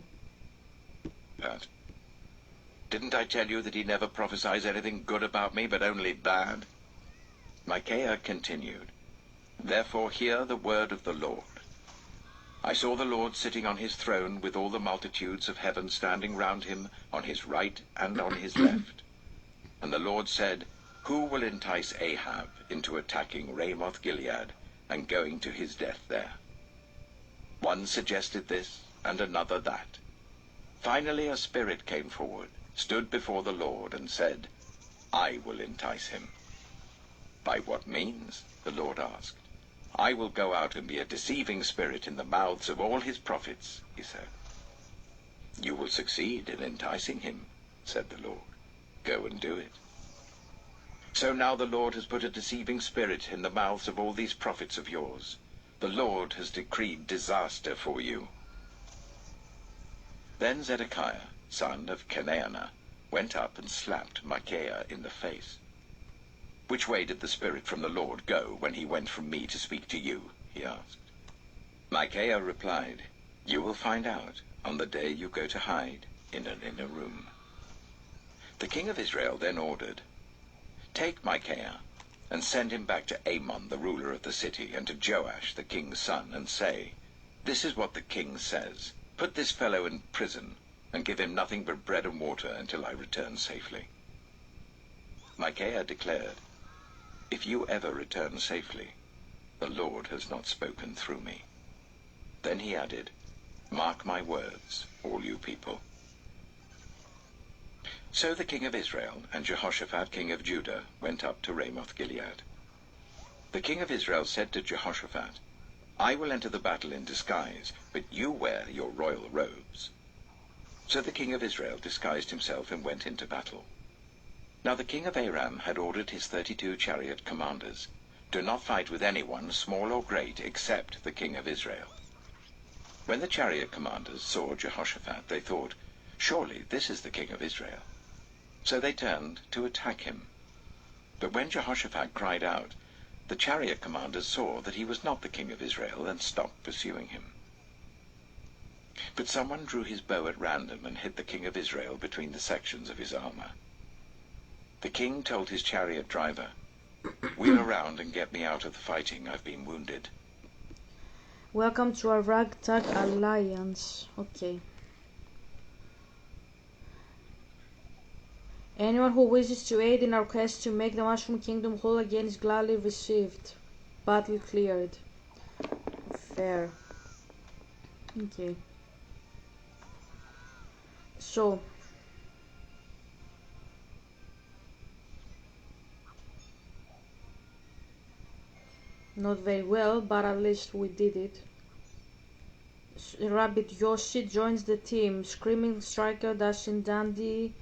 Pat, didn't I tell you that he never prophesies anything good about me, but only bad? Micaiah continued, "Therefore hear the word of the Lord. I saw the Lord sitting on his throne with all the multitudes of heaven standing round him on his right and on his left. And the Lord said, 'Who will entice Ahab into attacking Ramoth-Gilead and going to his death there?' One suggested this, and another that. Finally a spirit came forward, stood before the Lord, and said, 'I will entice him.' 'By what means?' the Lord asked. 'I will go out and be a deceiving spirit in the mouths of all his prophets,' he said. 'You will succeed in enticing him,' said the Lord. 'Go and do it.' So now the Lord has put a deceiving spirit in the mouths of all these prophets of yours. The Lord has decreed disaster for you." Then Zedekiah, son of Chenaanah, went up and slapped Micaiah in the face. "Which way did the spirit from the Lord go when he went from me to speak to you?" he asked. Micaiah replied, "You will find out on the day you go to hide in an inner room." The king of Israel then ordered, "Take Micaiah and send him back to Amon, the ruler of the city, and to Joash, the king's son, and say, 'This is what the king says. Put this fellow in prison and give him nothing but bread and water until I return safely.'" Micaiah declared, "If you ever return safely, the Lord has not spoken through me." Then he added, "Mark my words, all you people." So the king of Israel and Jehoshaphat, king of Judah, went up to Ramoth-Gilead. The king of Israel said to Jehoshaphat, I will enter the battle in disguise, but you wear your royal robes." So the king of Israel disguised himself and went into battle. Now the king of Aram had ordered his 32 chariot commanders, "Do not fight with anyone, small or great, except the king of Israel." When the chariot commanders saw Jehoshaphat, they thought, "Surely this is the king of Israel." So they turned to attack him. But when Jehoshaphat cried out, the chariot commanders saw that he was not the king of Israel and stopped pursuing him. But someone drew his bow at random and hit the king of Israel between the sections of his armor. The king told his chariot driver, "Wheel around and get me out of the fighting. I've been wounded." Welcome to our ragtag alliance. Okay. Anyone who wishes to aid in our quest to make the Mushroom Kingdom whole again is gladly received. Battle cleared. Fair. Okay. So. Not very well, but at least we did it. Rabbit Yoshi joins the team. Screaming Striker, Dashing Dandy,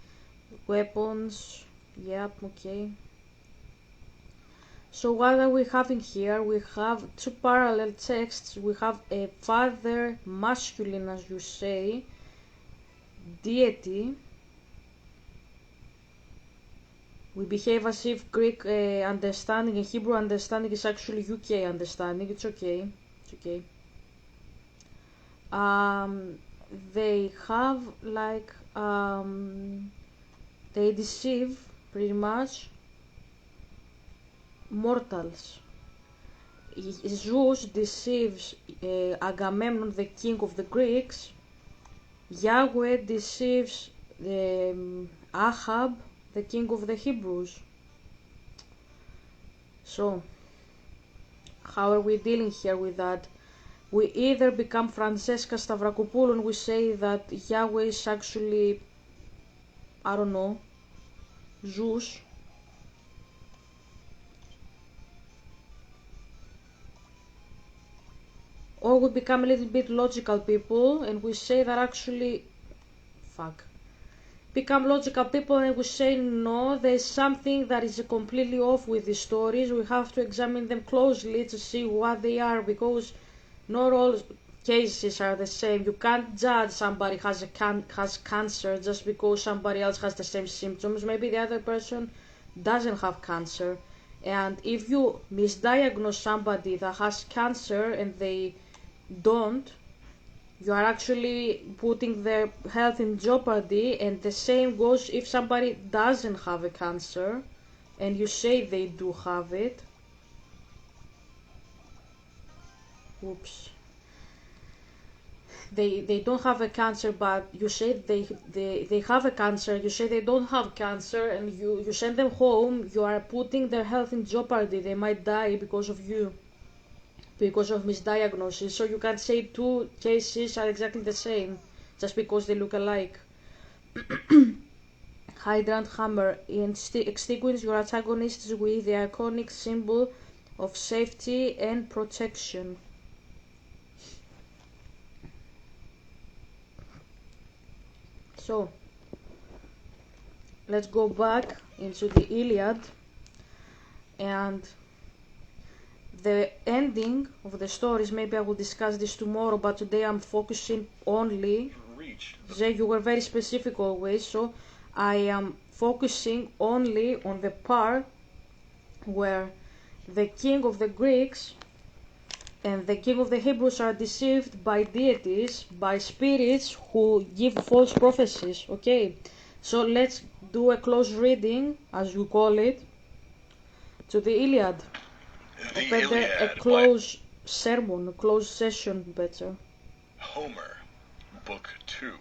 weapons. Yep, okay. So what are we having here? We have two parallel texts. We have a father, masculine as you say, deity. We behave as if Greek understanding and Hebrew understanding is actually UK understanding. It's okay. It's okay. They have like they deceive pretty much mortals. Zeus deceives Agamemnon, the king of the Greeks. Yahweh deceives Ahab, the king of the Hebrews. So, how are we dealing here with that? We either become Francesca Stavrakopoulou and we say that Yahweh is actually, I don't know, Zeus. Or we become a little bit logical people and we say that actually, become logical people and we say no, there's something that is completely off with these stories. We have to examine them closely to see what they are, because not all cases are the same. You can't judge somebody has cancer just because somebody else has the same symptoms. Maybe the other person doesn't have cancer. And if you misdiagnose somebody that has cancer and they don't, you are actually putting their health in jeopardy. And the same goes if somebody doesn't have a cancer and you say they do have it. Oops. They don't have a cancer, but you say they have a cancer, you say they don't have cancer, and you send them home. You are putting their health in jeopardy. They might die because of you, because of misdiagnosis. So you can't say two cases are exactly the same just because they look alike. Hydrant Hammer extinguish your antagonists with the iconic symbol of safety and protection. So, let's go back into the Iliad, and the ending of the stories. Maybe I will discuss this tomorrow, but today I'm focusing only. Zay, you were very specific always, so I am focusing only on the part where the king of the Greeks and the king of the Hebrews are deceived by deities, by spirits who give false prophecies. Okay, so let's do a close reading, as you call it, to the Iliad. The Or better, Iliad a close sermon, a close session, better. Homer, Book 2.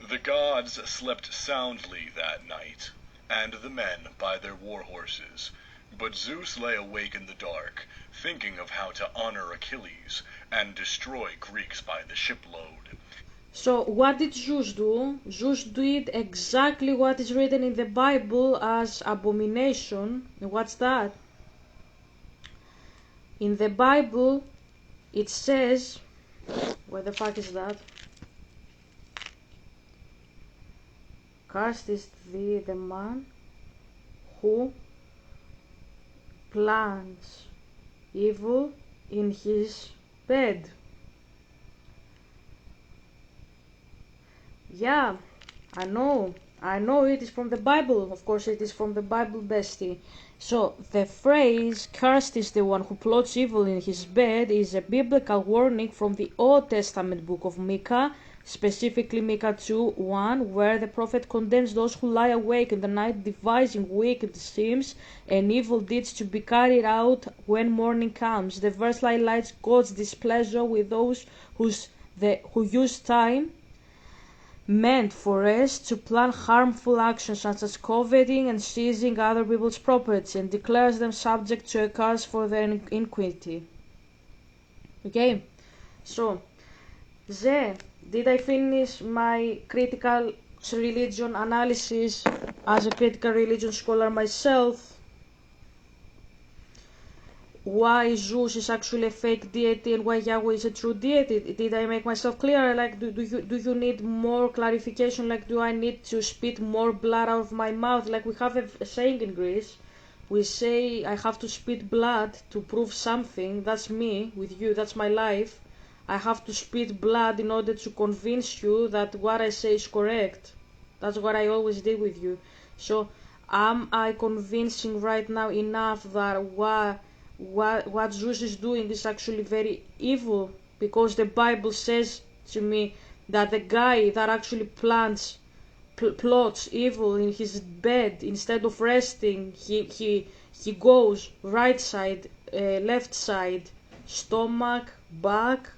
The gods slept soundly that night, and the men by their war horses. But Zeus lay awake in the dark, thinking of how to honor Achilles and destroy Greeks by the shipload. So what did Zeus do? Zeus did exactly what is written in the Bible as abomination. And what's that? In the Bible, It says, where the fuck is that? Cursed is the man who plans evil in his bed. Yeah, I know it is from the Bible. Of course it is from the Bible, bestie. So the phrase cursed is the one who plots evil in his bed is a biblical warning from the Old Testament book of Micah, specifically Micah 2:1, where the prophet condemns those who lie awake in the night devising wicked schemes and evil deeds to be carried out when morning comes. The verse highlights God's displeasure with those who use time meant for rest to plan harmful actions such as coveting and seizing other people's property, and declares them subject to a curse for their iniquity. Okay, so did I finish my critical religion analysis as a critical religion scholar myself? Why Zeus is actually a fake deity and why Yahweh is a true deity? Did I make myself clear? Like, do you need more clarification? Like, do I need to spit more blood out of my mouth? Like, we have a saying in Greece. We say I have to spit blood to prove something. That's me with you. That's my life. I have to spit blood in order to convince you that what I say is correct. That's what I always did with you. So, am I convincing right now enough that what Zeus is doing is actually very evil? Because the Bible says to me that the guy that actually plots evil in his bed, instead of resting, he goes right side, left side, stomach, back.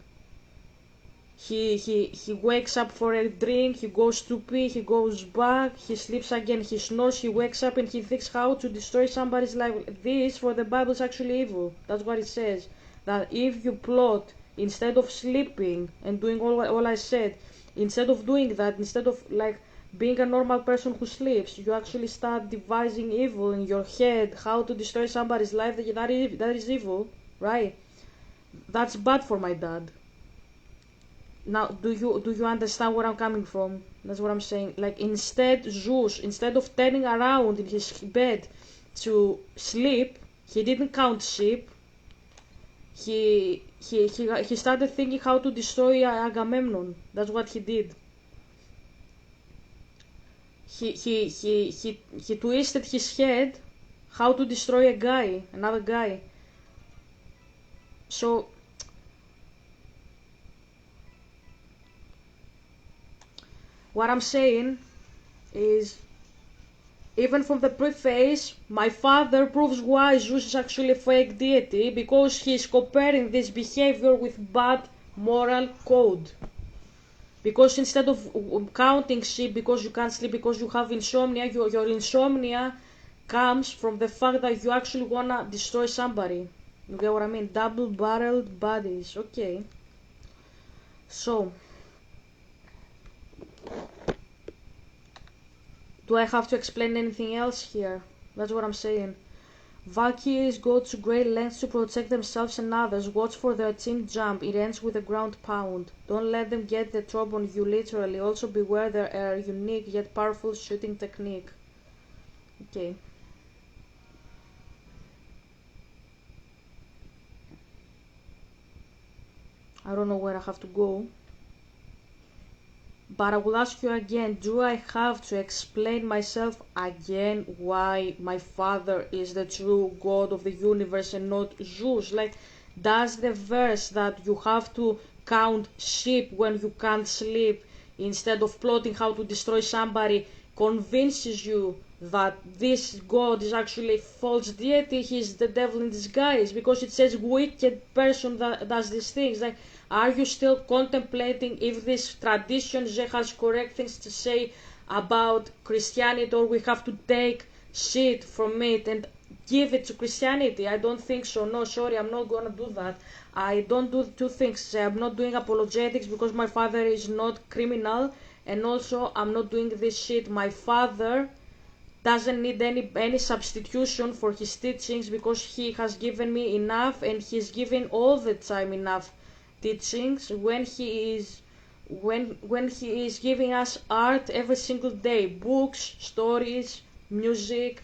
He wakes up for a drink, he goes to pee, he goes back, he sleeps again, he snores, he wakes up and he thinks how to destroy somebody's life. This, for the Bible, is actually evil. That's what it says. That if you plot, instead of sleeping and doing all I said, instead of doing that, instead of like being a normal person who sleeps, you actually start devising evil in your head, how to destroy somebody's life, that is evil, right? That's bad for my dad. Now, do you understand where I'm coming from? That's what I'm saying. Like, Zeus, instead of turning around in his bed to sleep, he didn't count sheep. He started thinking how to destroy Agamemnon. That's what he did. He twisted his head how to destroy another guy. So what I'm saying is, even from the preface, my father proves why Zeus is actually a fake deity, because he's comparing this behavior with bad moral code. Because instead of counting sheep because you can't sleep because you have insomnia, your insomnia comes from the fact that you actually wanna destroy somebody. You get what I mean? Double-barreled bodies. Okay. So, do I have to explain anything else here? That's what I'm saying. Valkyries go to great lengths to protect themselves and others. Watch for their team jump. It ends with a ground pound. Don't let them get the drop on you, literally. Also beware their unique yet powerful shooting technique. Okay. I don't know where I have to go. But I will ask you again, do I have to explain myself again why my father is the true God of the universe and not Zeus? Like, does the verse that you have to count sheep when you can't sleep instead of plotting how to destroy somebody convinces you that this God is actually a false deity, he's the devil in disguise, because it says wicked person that does these things? Like, are you still contemplating if this tradition has correct things to say about Christianity, or we have to take shit from it and give it to Christianity? I don't think so. No, sorry, I'm not gonna do that. I don't do two things. I'm not doing apologetics because my father is not criminal, and also I'm not doing this shit. My father doesn't need any substitution for his teachings because he has given me enough, and he's given all the time enough teachings, when he is giving us art every single day, books, stories, music,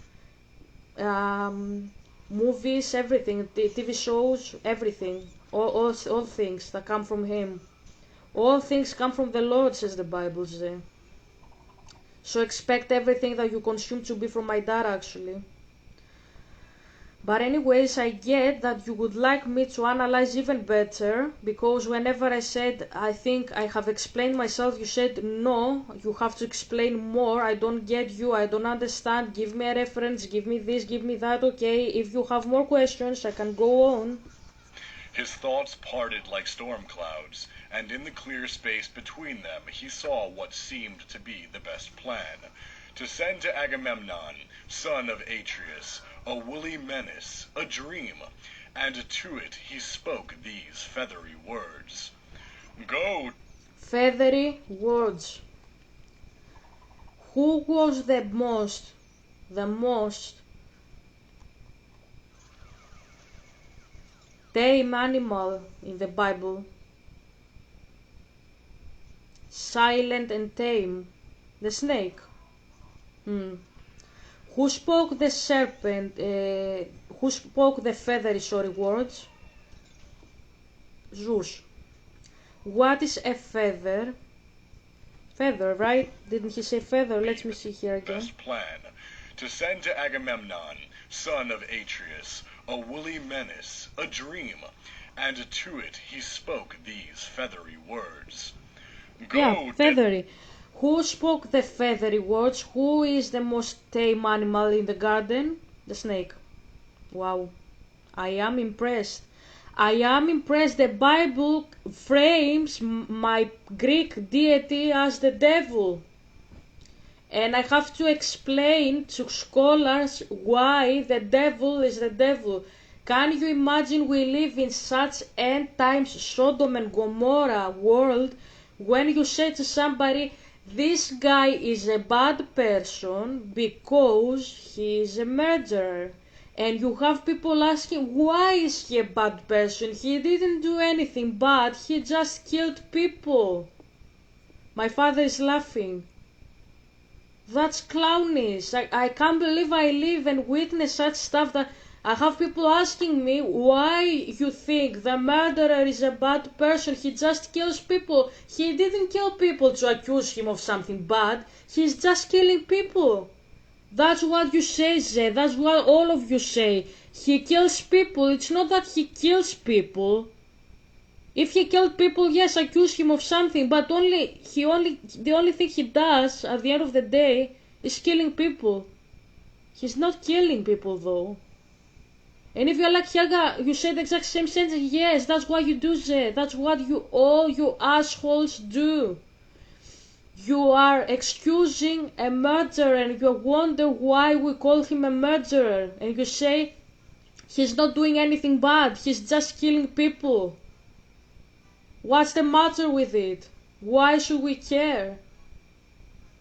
movies, everything, TV shows, everything, all things that come from him. All things come from the Lord, says the Bible. So expect everything that you consume to be from my dad, actually. But anyways, I get that you would like me to analyze even better, because whenever I said I think I have explained myself, you said no, you have to explain more, I don't get you, I don't understand, give me a reference, give me this, give me that. Okay, if you have more questions, I can go on. His thoughts parted like storm clouds, and in the clear space between them he saw what seemed to be the best plan: to send to Agamemnon, son of Atreus, a woolly menace, a dream, and to it he spoke these feathery words. Go. Feathery words. Who was the most tame animal in the Bible? Silent and tame. The snake. Who spoke the serpent? Who spoke the feathery words? Zeus. What is a feather? Feather, right? Didn't he say feather? Let me see here again. Best plan: to send to Agamemnon, son of Atreus, a woolly menace, a dream, and to it he spoke these feathery words. Go. Yeah, feathery. Who spoke the feathery words? Who is the most tame animal in the garden? The snake. Wow. I am impressed. I am impressed. The Bible frames my Greek deity as the devil. And I have to explain to scholars why the devil is the devil. Can you imagine we live in such end times Sodom and Gomorrah world, when you say to somebody, this guy is a bad person because he is a murderer. And you have people asking, why is he a bad person? He didn't do anything bad, he just killed people. My father is laughing. That's clownish. I can't believe I live and witness such stuff, that I have people asking me why you think the murderer is a bad person. He just kills people. He didn't kill people to accuse him of something bad. He's just killing people. That's what you say, Zé. That's what all of you say. He kills people. It's not that he kills people. If he killed people, yes, accuse him of something, but the only thing he does at the end of the day is killing people. He's not killing people though. And if you're like Helga, you say the exact same sentence, yes, that's what you do, Zé. That's what all you assholes do. You are excusing a murderer and you wonder why we call him a murderer. And you say, he's not doing anything bad, he's just killing people. What's the matter with it? Why should we care?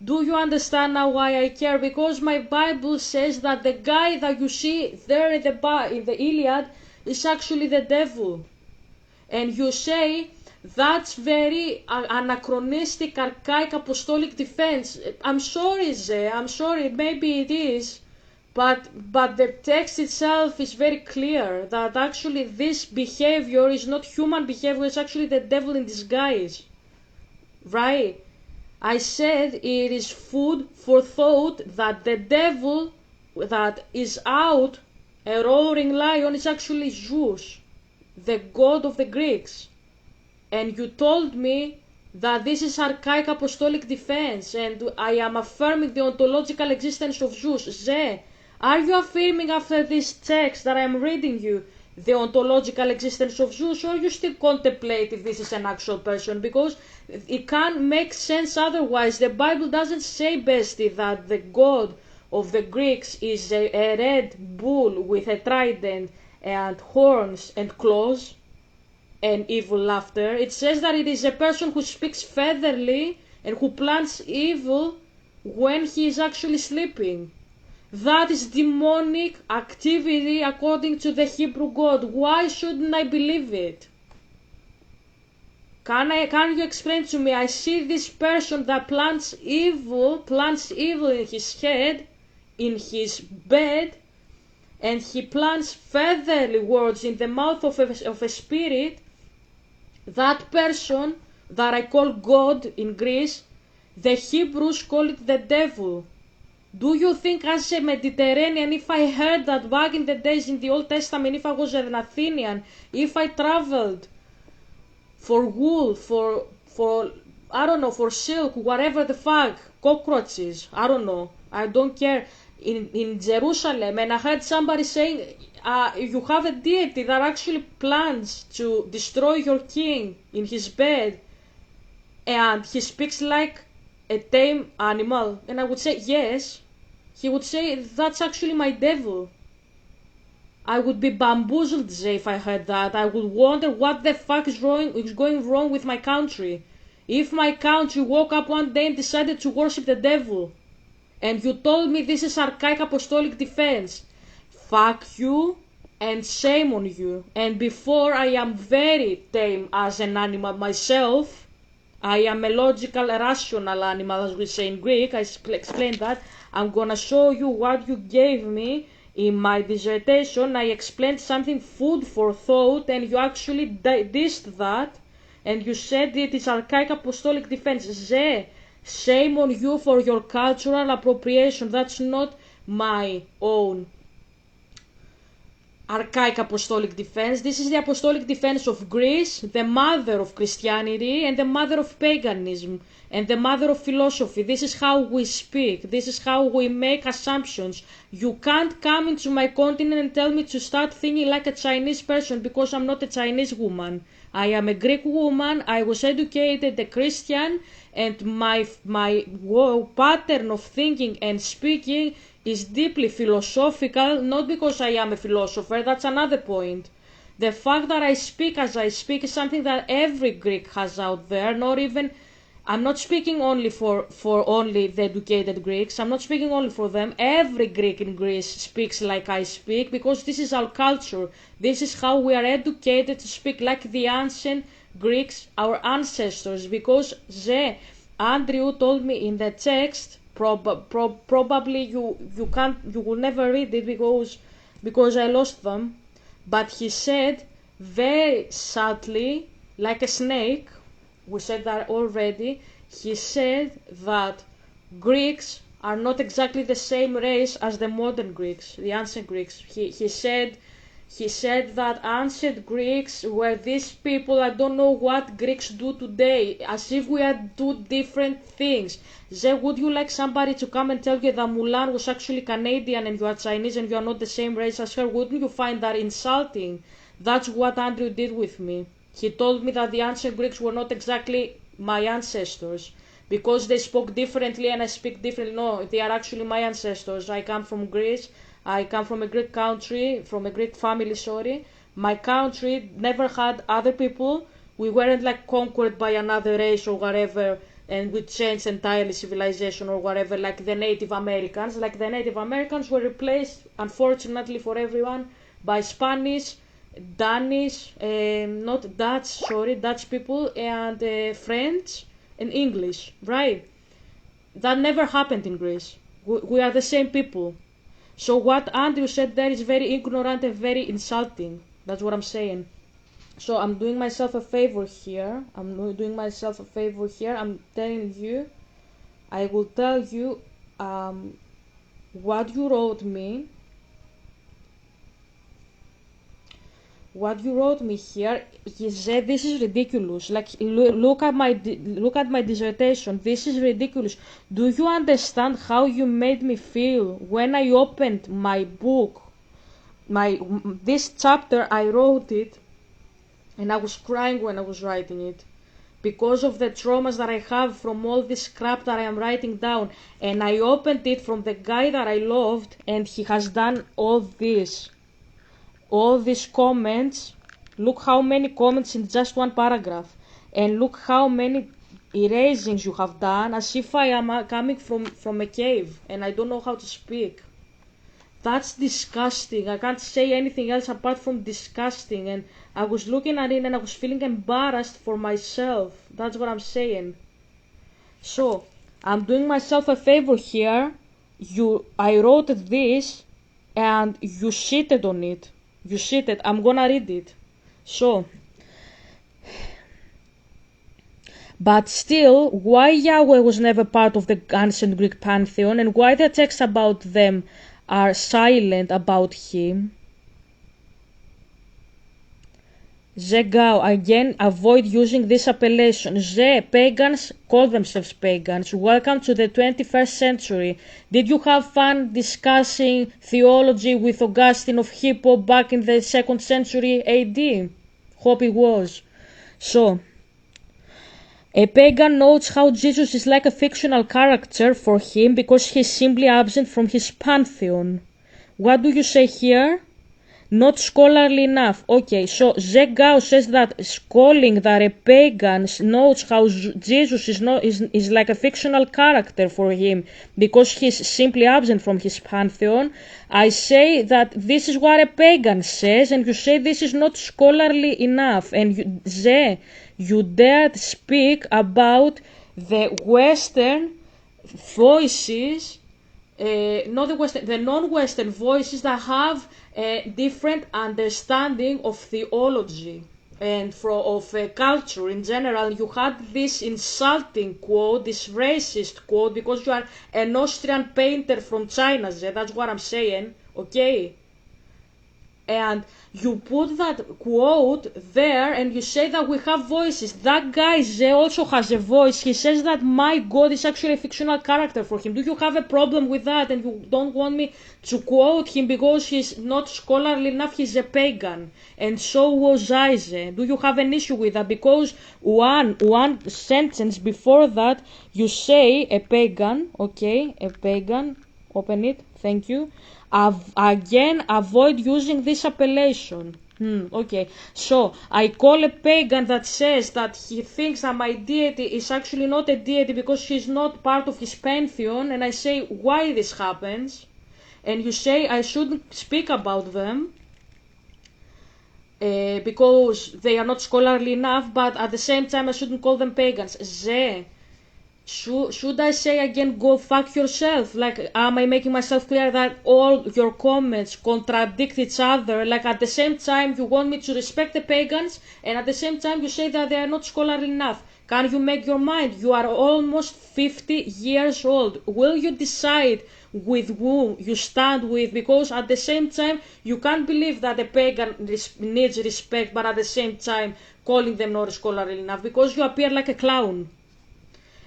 Do you understand now why I care? Because my Bible says that the guy that you see there in the Iliad is actually the devil. And you say, that's very anachronistic, archaic, apostolic defense. I'm sorry, Zé, I'm sorry, maybe it is. But the text itself is very clear that actually this behavior is not human behavior, it's actually the devil in disguise. Right? I said it is food for thought that the devil that is out, a roaring lion, is actually Zeus, the god of the Greeks. And you told me that this is archaic apostolic defense, and I am affirming the ontological existence of Zeus. Zé, are you affirming after this text that I am reading you the ontological existence of Zeus, or you still contemplate if this is an actual person? Because it can't make sense otherwise. The Bible doesn't say, bestie, that the god of the Greeks is a red bull with a trident and horns and claws and evil laughter. It says that it is a person who speaks featherly and who plans evil when he is actually sleeping. That is demonic activity according to the Hebrew God. Why shouldn't I believe it? Can you explain to me? I see this person that plants evil in his head, in his bed, and he plants featherly words in the mouth of a spirit. That person that I call God in Greece, the Hebrews call it the devil. Do you think as a Mediterranean, if I heard that back in the days in the Old Testament, if I was an Athenian, if I traveled for wool, for I don't know, for silk, whatever the fuck, cockroaches, I don't know, I don't care, in Jerusalem, and I heard somebody saying, you have a deity that actually plans to destroy your king in his bed, and he speaks like a tame animal, and I would say yes, he would say that's actually my devil. I would be bamboozled, Zay, if I heard that. I would wonder what the fuck is going wrong with my country. If my country woke up one day and decided to worship the devil, and you told me this is archaic apostolic defense, fuck you and shame on you. And before, I am very tame as an animal myself. I am a logical, rational animal, as we say in Greek. I explained that. I'm gonna show you what you gave me in my dissertation. I explained something, food for thought, and you actually dissed that, and you said it is archaic apostolic defense. Shame on you for your cultural appropriation. That's not my own archaic apostolic defense. This is the apostolic defense of Greece, the mother of Christianity and the mother of paganism and the mother of philosophy. This is how we speak. This is how we make assumptions. You can't come into my continent and tell me to start thinking like a Chinese person, because I'm not a Chinese woman. I am a Greek woman. I was educated a Christian, and my pattern of thinking and speaking is deeply philosophical, not because I am a philosopher, that's another point. The fact that I speak as I speak is something that every Greek has out there, not even, I'm not speaking only for only the educated Greeks, I'm not speaking only for them. Every Greek in Greece speaks like I speak, because this is our culture. This is how we are educated to speak, like the ancient Greeks, our ancestors, because Andrew told me in the text, probably you will never read it because I lost them, but he said very subtly, like a snake, we said that already, he said that Greeks are not exactly the same race as the modern Greeks, the ancient Greeks. He said that ancient Greeks were these people, I don't know what Greeks do today, as if we are two different things. Would you like somebody to come and tell you that Mulan was actually Canadian and you are Chinese and you are not the same race as her? Wouldn't you find that insulting? That's what Andrew did with me. He told me that the ancient Greeks were not exactly my ancestors, because they spoke differently and I speak differently. No, they are actually my ancestors. I come from Greece. I come from a Greek country, from a Greek family, sorry. My country never had other people. We weren't like conquered by another race or whatever, and we changed entirely civilization or whatever, like the Native Americans. Like the Native Americans were replaced, unfortunately for everyone, by Spanish, Danish, not Dutch, sorry, Dutch people, and French and English, right? That never happened in Greece. We are the same people. So what Andrew said there is very ignorant and very insulting. That's what I'm saying. So I'm doing myself a favor here. I'm telling you, I will tell you what you wrote me. What you wrote me here, he said this is ridiculous. Like, look at my dissertation. This is ridiculous. Do you understand how you made me feel when I opened my book? This chapter, I wrote it, and I was crying when I was writing it, because of the traumas that I have from all this crap that I am writing down. And I opened it from the guy that I loved, and he has done all these comments. Look how many comments in just one paragraph, and look how many erasings you have done, as if I am coming from a cave and I don't know how to speak. That's disgusting. I can't say anything else apart from disgusting. And I was looking at it and I was feeling embarrassed for myself. That's what I'm saying. So, I'm doing myself a favor here. I wrote this and you shitted on it. You shitted. I'm gonna read it. So, but still, why Yahweh was never part of the ancient Greek pantheon and why the texts about them are silent about him? Zegao, again, avoid using this appellation. Pagans call themselves pagans. Welcome to the 21st century. Did you have fun discussing theology with Augustine of Hippo back in the 2nd century AD? Hope it was. So, a pagan notes how Jesus is like a fictional character for him because he is simply absent from his pantheon. What do you say here? Not scholarly enough. Okay, so Zegao says that calling that a pagan notes how Jesus is like a fictional character for him because he's simply absent from his pantheon. I say that this is what a pagan says, and you say this is not scholarly enough. And you dared speak about the Western voices. Not the Western, the non-Western voices that have a different understanding of theology and of culture in general. You had this insulting quote, this racist quote, because you are an Austrian painter from China, that's what I'm saying, okay? And you put that quote there and you say that we have voices. That guy also has a voice. He says that my God is actually a fictional character for him. Do you have a problem with that and you don't want me to quote him because he's not scholarly enough? He's a pagan. And so was Isaac. Do you have an issue with that? Because one sentence before that you say a pagan, okay, a pagan, open it, thank you. Again, avoid using this appellation. Okay, so I call a pagan that says that he thinks that my deity is actually not a deity because she's not part of his pantheon, and I say why this happens, and you say I shouldn't speak about them because they are not scholarly enough, but at the same time I shouldn't call them pagans. Should I say again, go fuck yourself? Like, am I making myself clear that all your comments contradict each other? Like, at the same time, you want me to respect the pagans, and at the same time, you say that they are not scholarly enough. Can you make your mind? You are almost 50 years old. Will you decide with whom you stand with? Because at the same time, you can't believe that a pagan needs respect, but at the same time, calling them not scholarly enough, because you appear like a clown.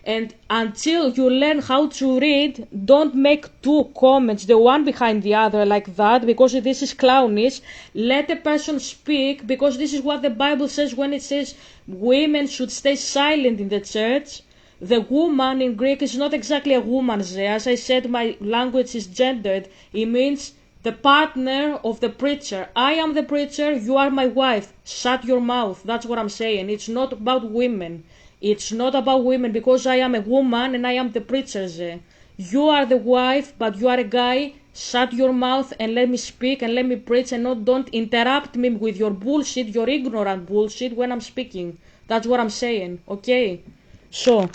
And until you learn how to read, don't make two comments, the one behind the other like that, because this is clownish. Let a person speak, because this is what the Bible says when it says women should stay silent in the church. The woman in Greek is not exactly a woman. As I said, my language is gendered. It means the partner of the preacher. I am the preacher, you are my wife. Shut your mouth. That's what I'm saying. It's not about women. It's not about women because I am a woman and I am the preacher. You are the wife, but you are a guy. Shut your mouth and let me speak and let me preach, and don't interrupt me with your bullshit, your ignorant bullshit when I'm speaking. That's what I'm saying, okay? So,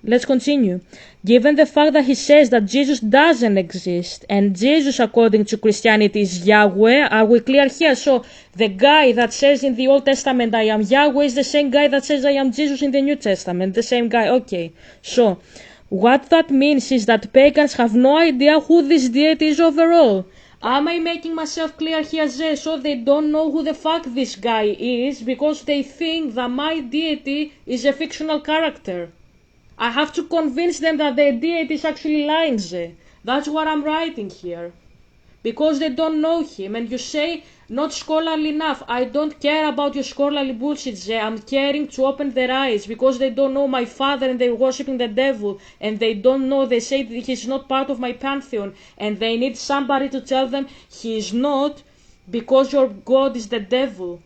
let's continue. Given the fact that he says that Jesus doesn't exist, and Jesus, according to Christianity, is Yahweh, are we clear here? So, the guy that says in the Old Testament, I am Yahweh, is the same guy that says I am Jesus in the New Testament. The same guy, okay. So, what that means is that pagans have no idea who this deity is overall. Am I making myself clear here, Zé? So they don't know who the fuck this guy is, because they think that my deity is a fictional character. I have to convince them that their deity is actually lying. That's what I'm writing here. Because they don't know him. And you say, not scholarly enough. I don't care about your scholarly bullshit. I'm caring to open their eyes. Because they don't know my father and they're worshipping the devil. And they don't know, they say that he's not part of my pantheon. And they need somebody to tell them he is not, because your God is the devil.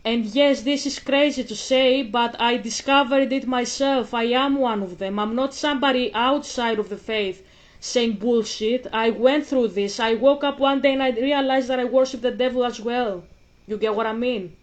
And yes, this is crazy to say, but I discovered it myself. I am one of them. I'm not somebody outside of the faith. saying bullshit. I went through this. I woke up one day and I realized that I worship the devil as well. You get what I mean?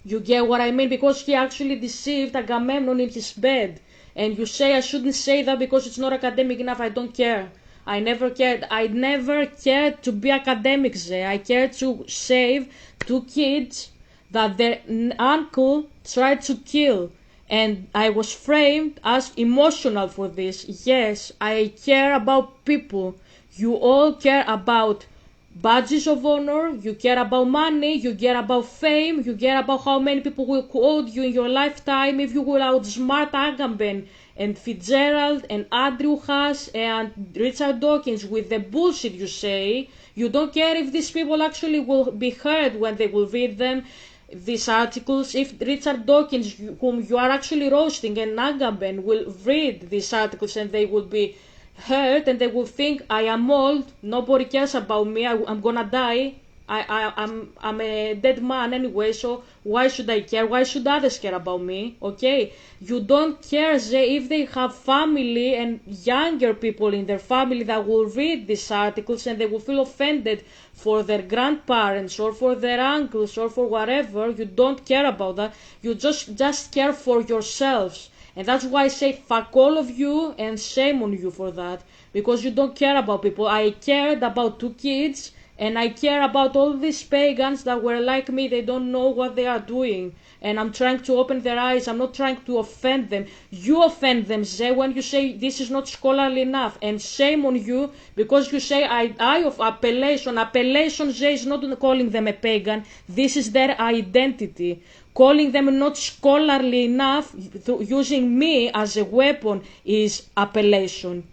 You get what I mean? Because he actually deceived Agamemnon in his bed. And you say I shouldn't say that because it's not academic enough. I don't care. I never cared. I never cared to be academic, Zay. I cared to save 2 kids that their uncle tried to kill. And I was framed as emotional for this. Yes, I care about people. You all care about badges of honor, you care about money, you care about fame, you care about how many people will quote you in your lifetime, if you will outsmart Agamben and Fitzgerald and Andrew Haas and Richard Dawkins with the bullshit you say. You don't care if these people actually will be heard when they will read them, these articles. If Richard Dawkins, whom you are actually roasting, and Agamben will read these articles and they will be hurt and they will think I am old, nobody cares about me, I'm gonna die, I'm a dead man anyway, so why should I care? Why should others care about me? Okay, you don't care if they have family and younger people in their family that will read these articles and they will feel offended for their grandparents or for their uncles or for whatever. You don't care about that. You just care for yourselves. And that's why I say fuck all of you and shame on you for that. Because you don't care about people. I cared about 2 kids and I care about all these pagans that were like me. They don't know what they are doing. And I'm trying to open their eyes. I'm not trying to offend them. You offend them, Zay, when you say this is not scholarly enough. And shame on you because you say I of appellation. Appellation, Zay, is not calling them a pagan. This is their identity. Calling them not scholarly enough, using me as a weapon, is appellation.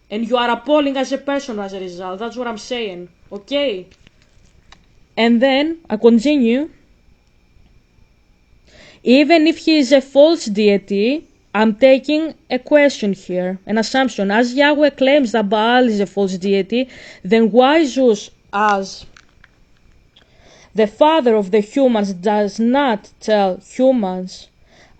And you are appalling as a person as a result. That's what I'm saying. Okay? And then, I continue. Even if he is a false deity, I'm taking a question here, an assumption. As Yahweh claims that Baal is a false deity, then why Zeus, as the father of the humans, does not tell humans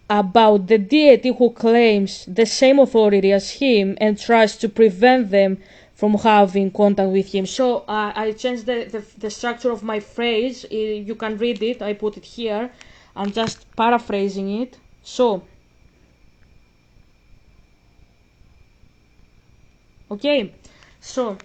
about the deity who claims the same authority as him and tries to prevent them from having contact with him? So I changed the structure of my phrase. You can read it. I put it here. I'm just paraphrasing it. So, okay. So,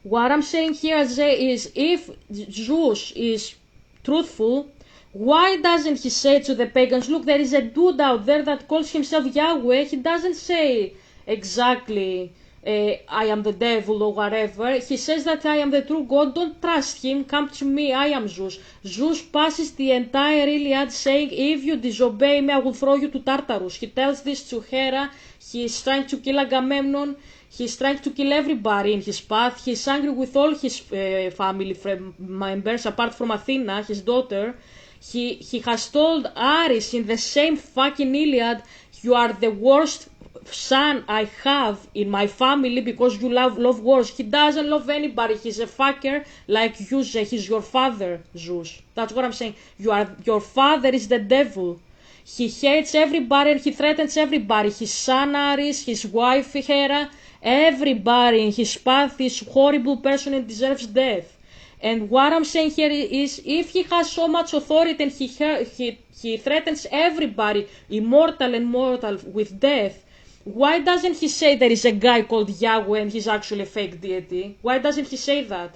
what I'm saying here is if Zeus is truthful, why doesn't he say to the pagans, look, there is a dude out there that calls himself Yahweh. He doesn't say exactly I am the devil or whatever. He says that I am the true God. Don't trust him. Come to me. I am Zeus. Zeus passes the entire Iliad saying, if you disobey me, I will throw you to Tartarus. He tells this to Hera. He is trying to kill Agamemnon. He's trying to kill everybody in his path. He's angry with all his family members, apart from Athena, his daughter. He has told Ares in the same fucking Iliad, you are the worst son I have in my family because you love wars. He doesn't love anybody. He's a fucker like you, Zeus. He's your father, Zeus. That's what I'm saying. Your father is the devil. He hates everybody and he threatens everybody. His son Ares, his wife Hera, everybody in his path is a horrible person and deserves death. And what I'm saying here is, if he has so much authority and he threatens everybody, immortal and mortal, with death, why doesn't he say there is a guy called Yahweh and he's actually a fake deity? Why doesn't he say that?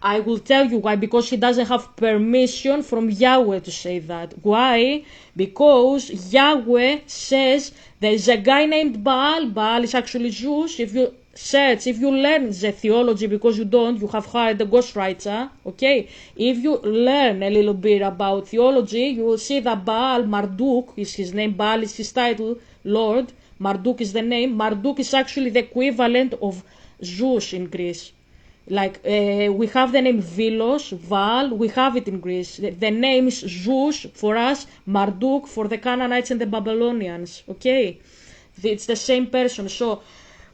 I will tell you why. Because he doesn't have permission from Yahweh to say that. Why? Because Yahweh says there is a guy named Baal. Baal is actually Zeus. If you learn the theology, because you don't, you have hired a ghostwriter, okay? If you learn a little bit about theology, you will see that Baal, Marduk is his name, Baal is his title, Lord, Marduk is the name. Marduk is actually the equivalent of Zeus in Greece. Like, we have the name Vilos, Val, we have it in Greece. The name is Zeus for us, Marduk for the Canaanites and the Babylonians, okay? It's the same person. So,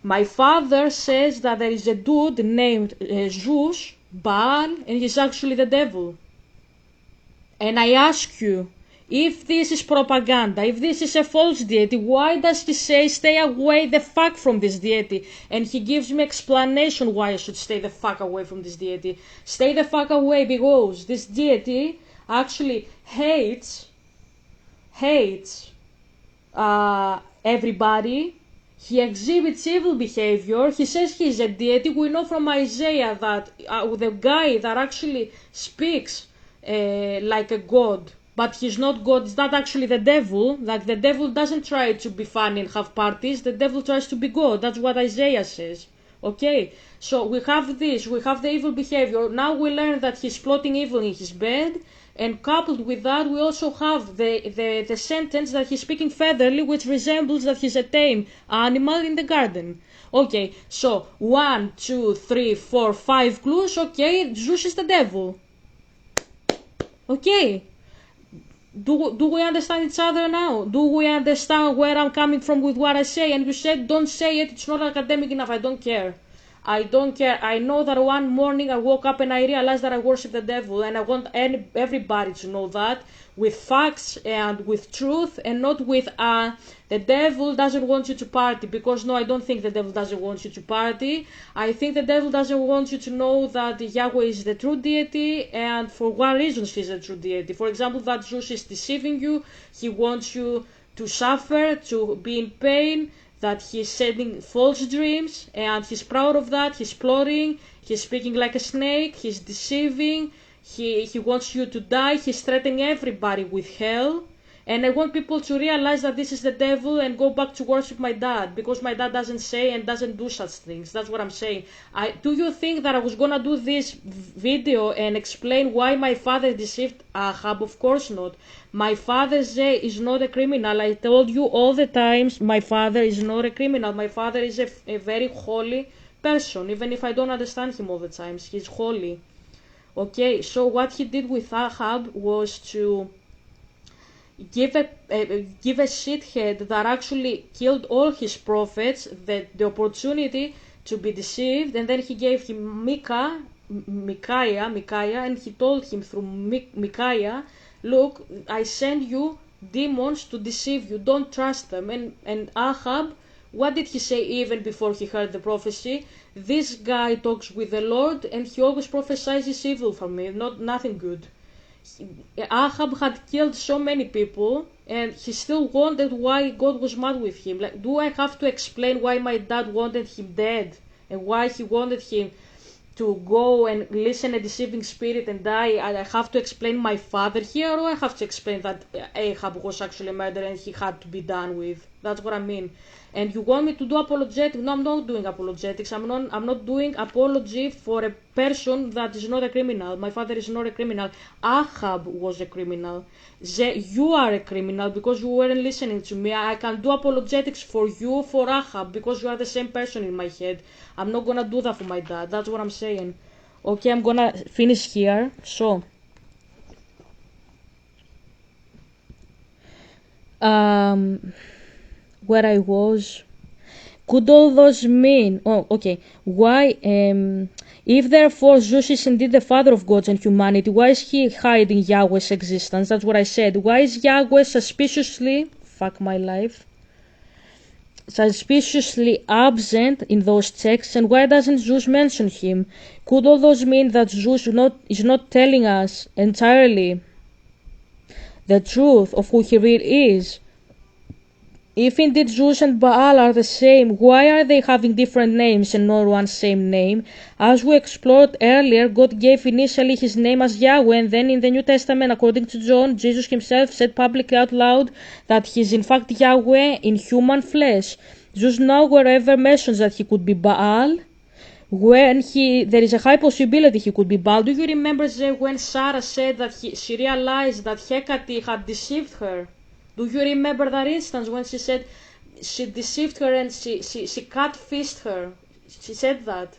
my father says that there is a dude named Zeus, Baal, and he's actually the devil. And I ask you, If this is propaganda, if this is a false deity, why does he say stay away the fuck from this deity? And he gives me explanation why I should stay the fuck away from this deity. Stay the fuck away because this deity actually hates everybody. He exhibits evil behavior. He says he is a deity. We know from Isaiah that the guy that actually speaks like a god, but he's not God, it's not actually the devil. Like the devil doesn't try to be funny and have parties, the devil tries to be God. That's what Isaiah says. Okay, so we have this, we have the evil behavior. Now we learn that he's plotting evil in his bed, and coupled with that we also have the sentence that he's speaking featherly, which resembles that he's a tame animal in the garden. Okay, so 1, 2, 3, 4, 5 clues. Okay, Zeus is the devil. Okay, do we understand each other now? Do we understand where I'm coming from with what I say? And you said don't say it, it's not academic enough. I don't care. I don't care. I know that one morning I woke up and I realized that I worship the devil, and I want everybody to know that with facts and with truth, and not with the devil doesn't want you to party, because no, I don't think the devil doesn't want you to party. I think the devil doesn't want you to know that Yahweh is the true deity, and for what reasons he's the true deity. For example, that Zeus is deceiving you. He wants you to suffer, to be in pain, that he's sending false dreams, and he's proud of that. He's plotting, he's speaking like a snake, he's deceiving, he wants you to die, he's threatening everybody with hell. And I want people to realize that this is the devil and go back to worship my dad, because my dad doesn't say and doesn't do such things. That's what I'm saying. Do you think that I was gonna do this video and explain why my father deceived Ahab? Of course not. My father is not a criminal. I told you all the times, my father is not a criminal. My father is a very holy person, even if I don't understand him all the times. He's holy. Okay, so what he did with Ahab was to give a shithead that actually killed all his prophets the opportunity to be deceived, and then he gave him Micaiah, and he told him through Micaiah, look, I send you demons to deceive you, don't trust them. And Ahab, what did he say even before he heard the prophecy? This guy talks with the Lord and he always prophesies evil for me, nothing good. Ahab had killed so many people, and he still wondered why God was mad with him. Like, do I have to explain why my dad wanted him dead, and why he wanted him to go and listen a deceiving spirit and die? I have to explain my father here, or I have to explain that Ahab was actually a murderer and he had to be done with? That's what I mean. And you want me to do apologetics? No, I'm not doing apologetics. I'm not doing apology for a person that is not a criminal. My father is not a criminal. Ahab was a criminal. You are a criminal because you weren't listening to me. I can do apologetics for you, for Ahab, because you are the same person in my head. I'm not gonna do that for my dad. That's what I'm saying. Okay, I'm gonna finish here. So, where I was, could all those mean? Oh, okay. Why, if therefore Zeus is indeed the father of gods and humanity, why is he hiding Yahweh's existence? That's what I said. Why is Yahweh suspiciously absent in those texts, and why doesn't Zeus mention him? Could all those mean that Zeus is not telling us entirely the truth of who he really is? If indeed Zeus and Baal are the same, why are they having different names and not one same name? As we explored earlier, God gave initially his name as Yahweh, and then in the New Testament, according to John, Jesus himself said publicly out loud that he is in fact Yahweh in human flesh. Zeus now wherever mentions that he could be Baal, when there is a high possibility he could be Baal. Do you remember when Sarah said that she realized that Hecate had deceived her? Do you remember that instance when she said she deceived her and she catfished her? She said that.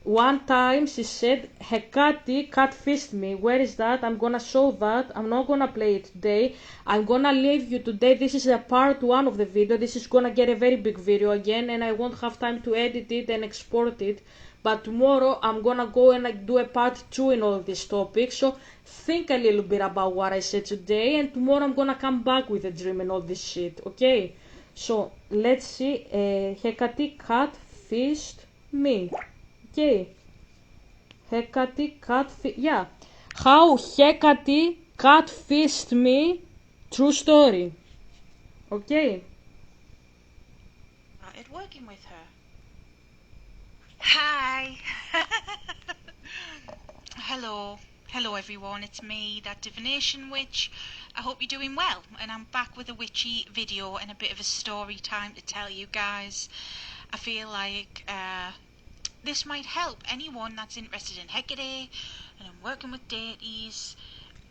One time she said, Hecate catfished me. Where is that? I'm gonna show that. I'm not gonna play it today. I'm gonna leave you today. This is a part 1 of the video. This is gonna get a very big video again, and I won't have time to edit it and export it. but tomorrow I'm gonna go and like do a part 2 in all these topics. So think a little bit about what I said today, and tomorrow I'm gonna come back with a dream and all this shit, okay? So let's see. Hecate catfished me. Okay. Hecate catfished. Yeah. How Hecate catfished me. True story. Okay. Started working with her. Hi. Hello everyone, it's me, that divination witch. I hope you're doing well, and I'm back with a witchy video and a bit of a story time to tell you guys. I feel like this might help anyone that's interested in Hecate and I'm working with deities.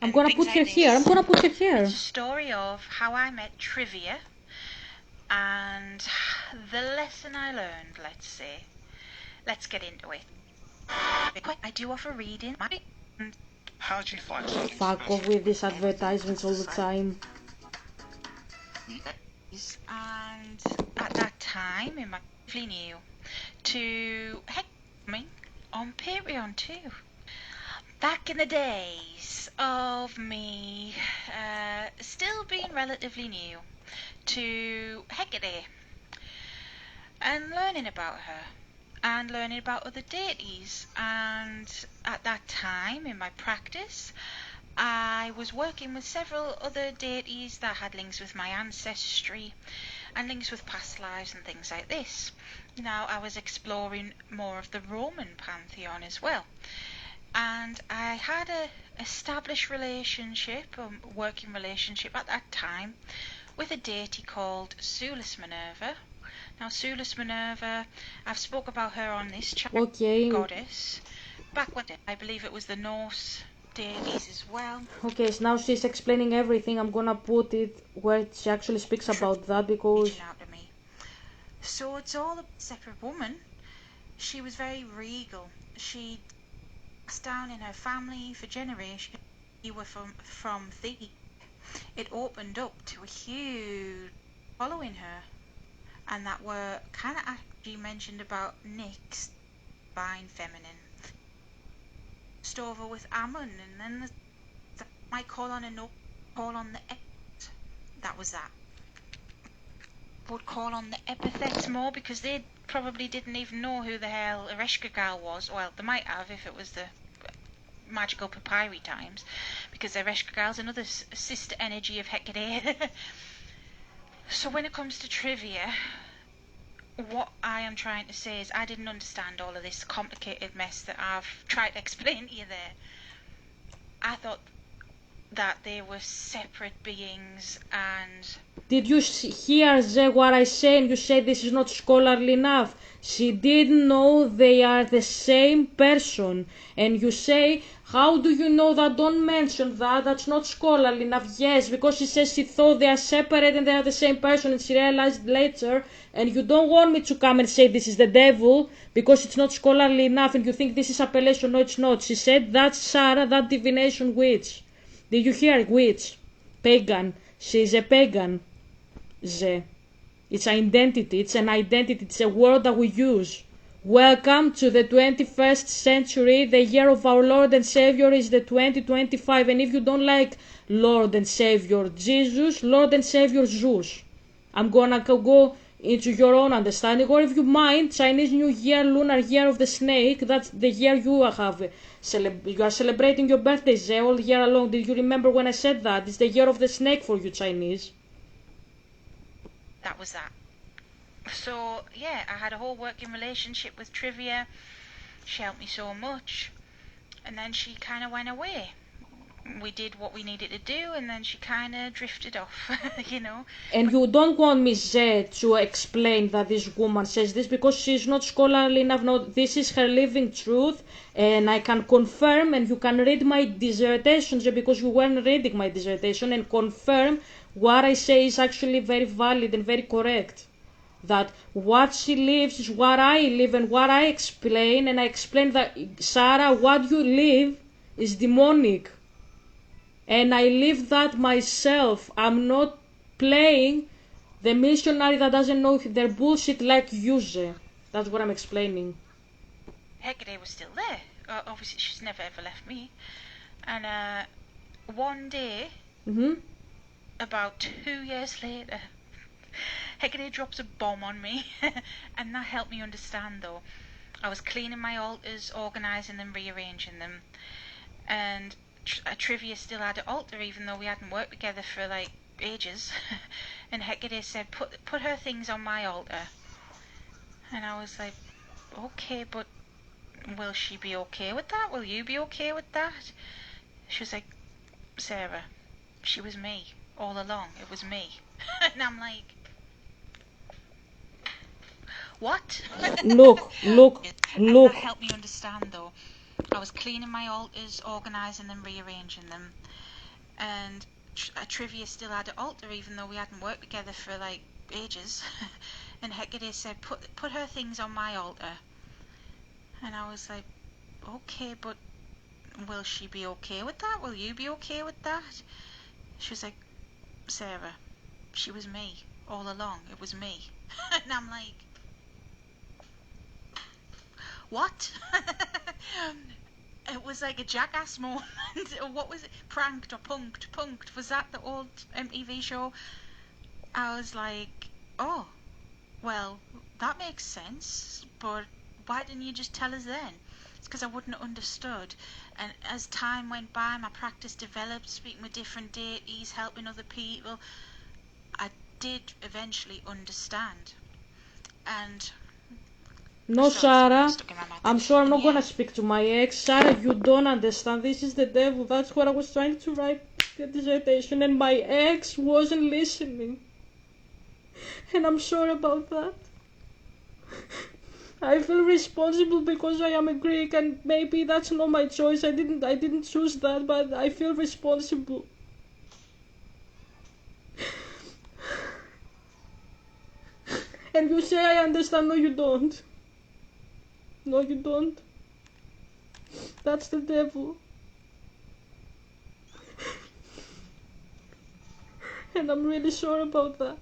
I'm gonna put her here. I'm gonna put her here. It's a story of how I met Trivia and the lesson I learned, let's say. Let's get into it. I do offer reading. How'd you find something Fuck off with these advertisements all the time. And at that time, it might be new to me on Patreon too. Back in the days of me still being relatively new to Hecate and learning about her and learning about other deities. And at that time in my practice, I was working with several other deities that had links with my ancestry and links with past lives and things like this. Now I was exploring more of the Roman pantheon as well, and I had a established relationship, working relationship at that time, with a deity called Zeus Minerva. Now Zeus Minerva, I've spoke about her on this channel, Okay. goddess. Back when I believe it was the Norse deities as well. Okay, so now she's explaining everything. I'm gonna put it where she actually speaks about that because... Reaching out to me. So it's all a separate woman. She was very regal. She passed down in her family for generations. You were from Thebes. It opened up to a huge following her, and that were kind of actually mentioned about Nyx, divine feminine. Over with Ammon, and then the might call on a no, call on the that was that. Would call on the epithets more because they probably didn't even know who the hell Ereshkigal was. Well, they might have if it was the magical papyri times, because Ereshkigal's another sister energy of Hecate. So when it comes to trivia, what I am trying to say is I didn't understand all of this complicated mess that I've tried to explain to you there. I thought that they were separate beings, and... Did you hear what I said? You said this is not scholarly enough. She didn't know they are the same person. And you say, how do you know that? Don't mention that. That's not scholarly enough. Yes, because she says she thought they are separate and they are the same person, and she realized later. And you don't want me to come and say this is the devil because it's not scholarly enough and you think this is appellation. No, it's not. She said that's Sarah, that divination witch. Did you hear? Witch. Pagan. She's a pagan. It's identity. It's an identity. It's a word that we use. Welcome to the 21st century. The year of our Lord and Savior is the 2025. And if you don't like Lord and Savior Jesus, Lord and Savior Zeus. I'm gonna go into your own understanding. Or if you mind, Chinese New Year, Lunar Year of the Snake, that's the year you have. You are celebrating your birthday all year long. Did you remember when I said that? It's the year of the snake for you Chinese. That was that. So, yeah, I had a whole working relationship with Trivia. She helped me so much. And then she kind of went away. We did what we needed to do, and then she kind of drifted off, you know. And you don't want me, to explain that this woman says this because she's not scholarly enough. No, this is her living truth, and I can confirm, and you can read my dissertation, because you weren't reading my dissertation, and confirm what I say is actually very valid and very correct. That what she lives is what I live and what I explain, and I explain that, Sarah, what you live is demonic. And I live that myself. I'm not playing the missionary that doesn't know their bullshit like you. That's what I'm explaining. Hecate was still there. Obviously, she's never ever left me. And one day, about 2 years later, Hecate drops a bomb on me, and that helped me understand, though. I was cleaning my altars, organising them, rearranging them, and Trivia still had an altar, even though we hadn't worked together for like ages. And Hecate said, "Put her things on my altar," and I was like, "Okay, but will she be okay with that? Will you be okay with that?" She was like, "Sarah, she was me all along. It was me." And I'm like, what? Look. And that helped me understand, though. I was cleaning my altars, organising them, rearranging them, and Trivia still had an altar, even though we hadn't worked together for like ages. And Hecate said, "Put her things on my altar," and I was like, "Okay, but will she be okay with that? Will you be okay with that?" She was like, "Sarah, she was me all along. It was me." And I'm like, what? It was like a jackass moment. What was it? Pranked or punked? Punked. Was that the old MTV show? I was like, oh, well, that makes sense, but why didn't you just tell us then? It's because I wouldn't have understood. And as time went by, my practice developed, speaking with different deities, helping other people, I did eventually understand. And No, Sarah, stuck in my mouth. I'm sure I'm not Yeah. gonna speak to my ex. Sarah, you don't understand. This is the devil. That's what I was trying to write the dissertation, and my ex wasn't listening. And I'm sorry about that. I feel responsible because I am a Greek, and maybe that's not my choice. I didn't choose that, but I feel responsible. And you say I understand. No, you don't. No, you don't. That's the devil. And I'm really sorry about that.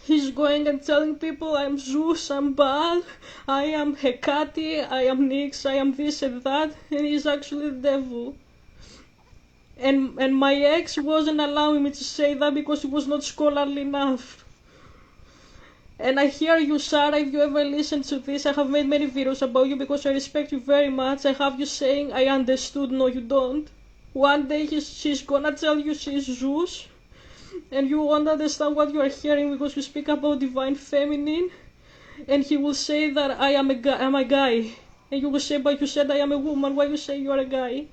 He's going and telling people I'm Zeus, I'm Baal, I am Hecate, I am Nyx, I am this and that, and he's actually the devil. And my ex wasn't allowing me to say that because he was not scholarly enough. And I hear you, Sarah, if you ever listen to this, I have made many videos about you because I respect you very much. I have you saying, I understood. No, you don't. One day she's gonna tell you she's Zeus, and you won't understand what you are hearing because you speak about divine feminine, and he will say that I'm a guy. And you will say, but you said I am a woman, why you say you are a guy?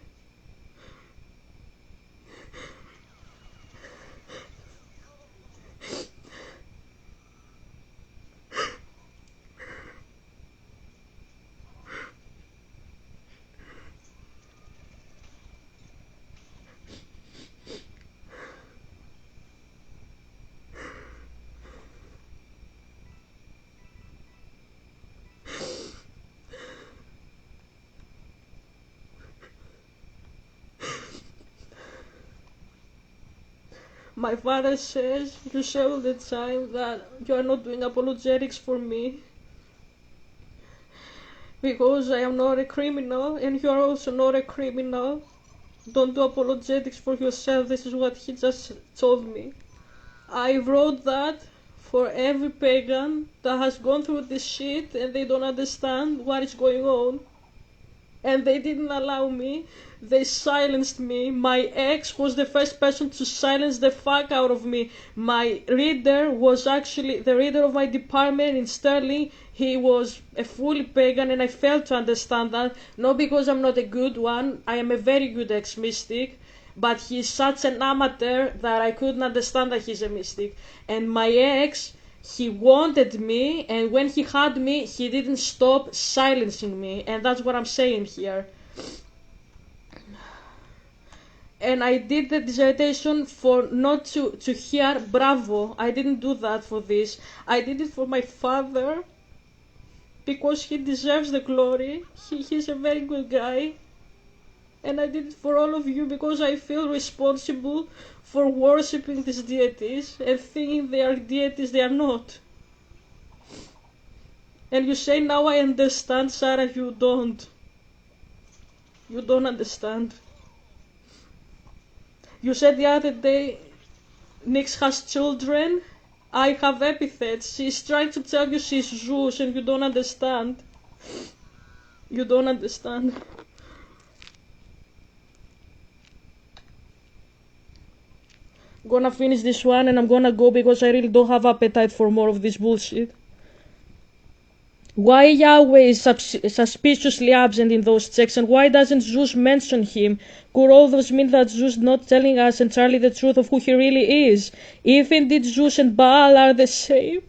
My father says, you say all the time that you are not doing apologetics for me because I am not a criminal and you are also not a criminal. Don't do apologetics for yourself. This is what he just told me. I wrote that for every pagan that has gone through this shit and they don't understand what is going on. And they didn't allow me. They silenced me. My ex was the first person to silence the fuck out of me. My reader was actually the reader of my department in Sterling. He was a fully pagan and I failed to understand that. Not because I'm not a good one. I am a very good ex-mystic. But he's such an amateur that I couldn't understand that he's a mystic. And my ex, he wanted me, and when he had me, he didn't stop silencing me, and that's what I'm saying here. And I did the dissertation for not to hear bravo. I didn't do that for this. I did it for my father because he deserves the glory. He's a very good guy. And I did it for all of you because I feel responsible for worshipping these deities and thinking they are deities they are not. And you say, now I understand, Sarah, you don't. You don't understand. You said the other day, Nyx has children. I have epithets. She's trying to tell you she's Zeus and you don't understand. You don't understand. I'm gonna finish this one and I'm gonna go because I really don't have appetite for more of this bullshit. Why Yahweh is suspiciously absent in those texts, and why doesn't Zeus mention him? Could all those mean that Zeus not telling us entirely the truth of who he really is? If indeed Zeus and Baal are the same.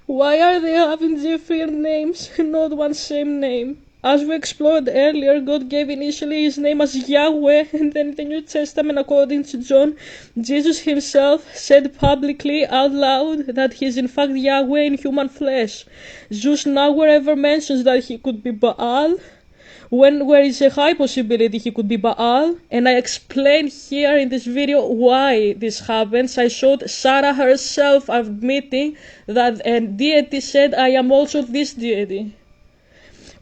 Why are they having different names and not one same name? As we explored earlier, God gave initially his name as Yahweh, and then in the New Testament, according to John, Jesus himself said publicly out loud that he is in fact Yahweh in human flesh. Zeus nowhere ever mentions that he could be Baal, when there is a high possibility he could be Baal, and I explained here in this video why this happens. I showed Sarah herself admitting that a deity said, I am also this deity.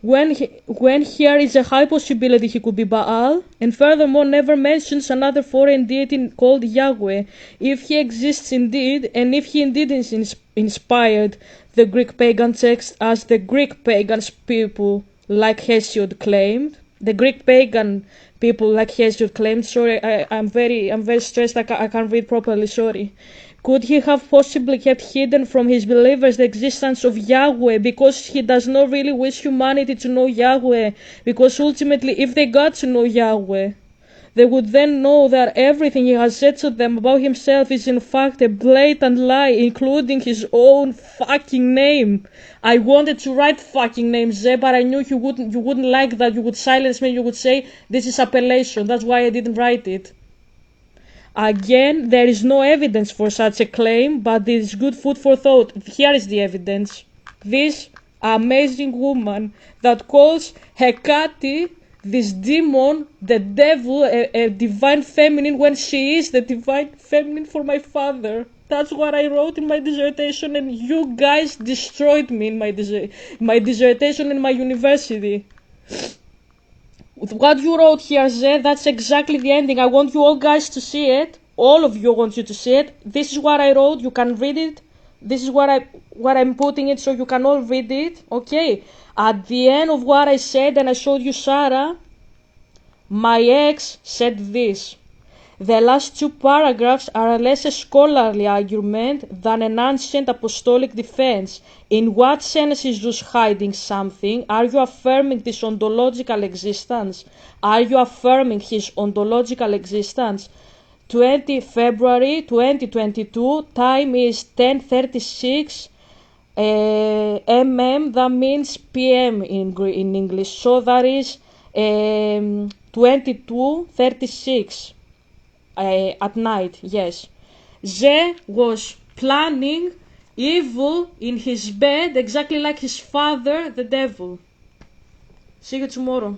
When here is a high possibility he could be Baal, and furthermore never mentions another foreign deity called Yahweh, if he exists indeed, and if he indeed is inspired the Greek pagan text as the Greek pagan people like Hesiod claimed. The Greek pagan people like Hesiod claimed. Sorry, I'm very stressed. I can't read properly. Sorry. Could he have possibly kept hidden from his believers the existence of Yahweh because he does not really wish humanity to know Yahweh? Because ultimately, if they got to know Yahweh, they would then know that everything he has said to them about himself is in fact a blatant lie, including his own fucking name. I wanted to write fucking name, Ze, but I knew you wouldn't like that. You would silence me. You would say this is appellation. That's why I didn't write it. Again, there is no evidence for such a claim, but it is good food for thought. Here is the evidence. This amazing woman that calls Hecate, this demon, the devil, a divine feminine, when she is the divine feminine for my father. That's what I wrote in my dissertation, and you guys destroyed me in my dissertation in my university. What you wrote here, Zed, that's exactly the ending. I want you all guys to see it. All of you want you to see it. This is what I wrote. You can read it. This is what I'm putting it so you can all read it. Okay. At the end of what I said, and I showed you Sarah, my ex said this. The last two paragraphs are less a scholarly argument than an ancient apostolic defense. In what sense is Zeus hiding something? Are you affirming this ontological existence? Are you affirming his ontological existence? 20 February 2022, time is 10:36 that means PM in English. So that is 22:36. At night, yes. Ze was planning evil in his bed exactly like his father, the devil. See you tomorrow.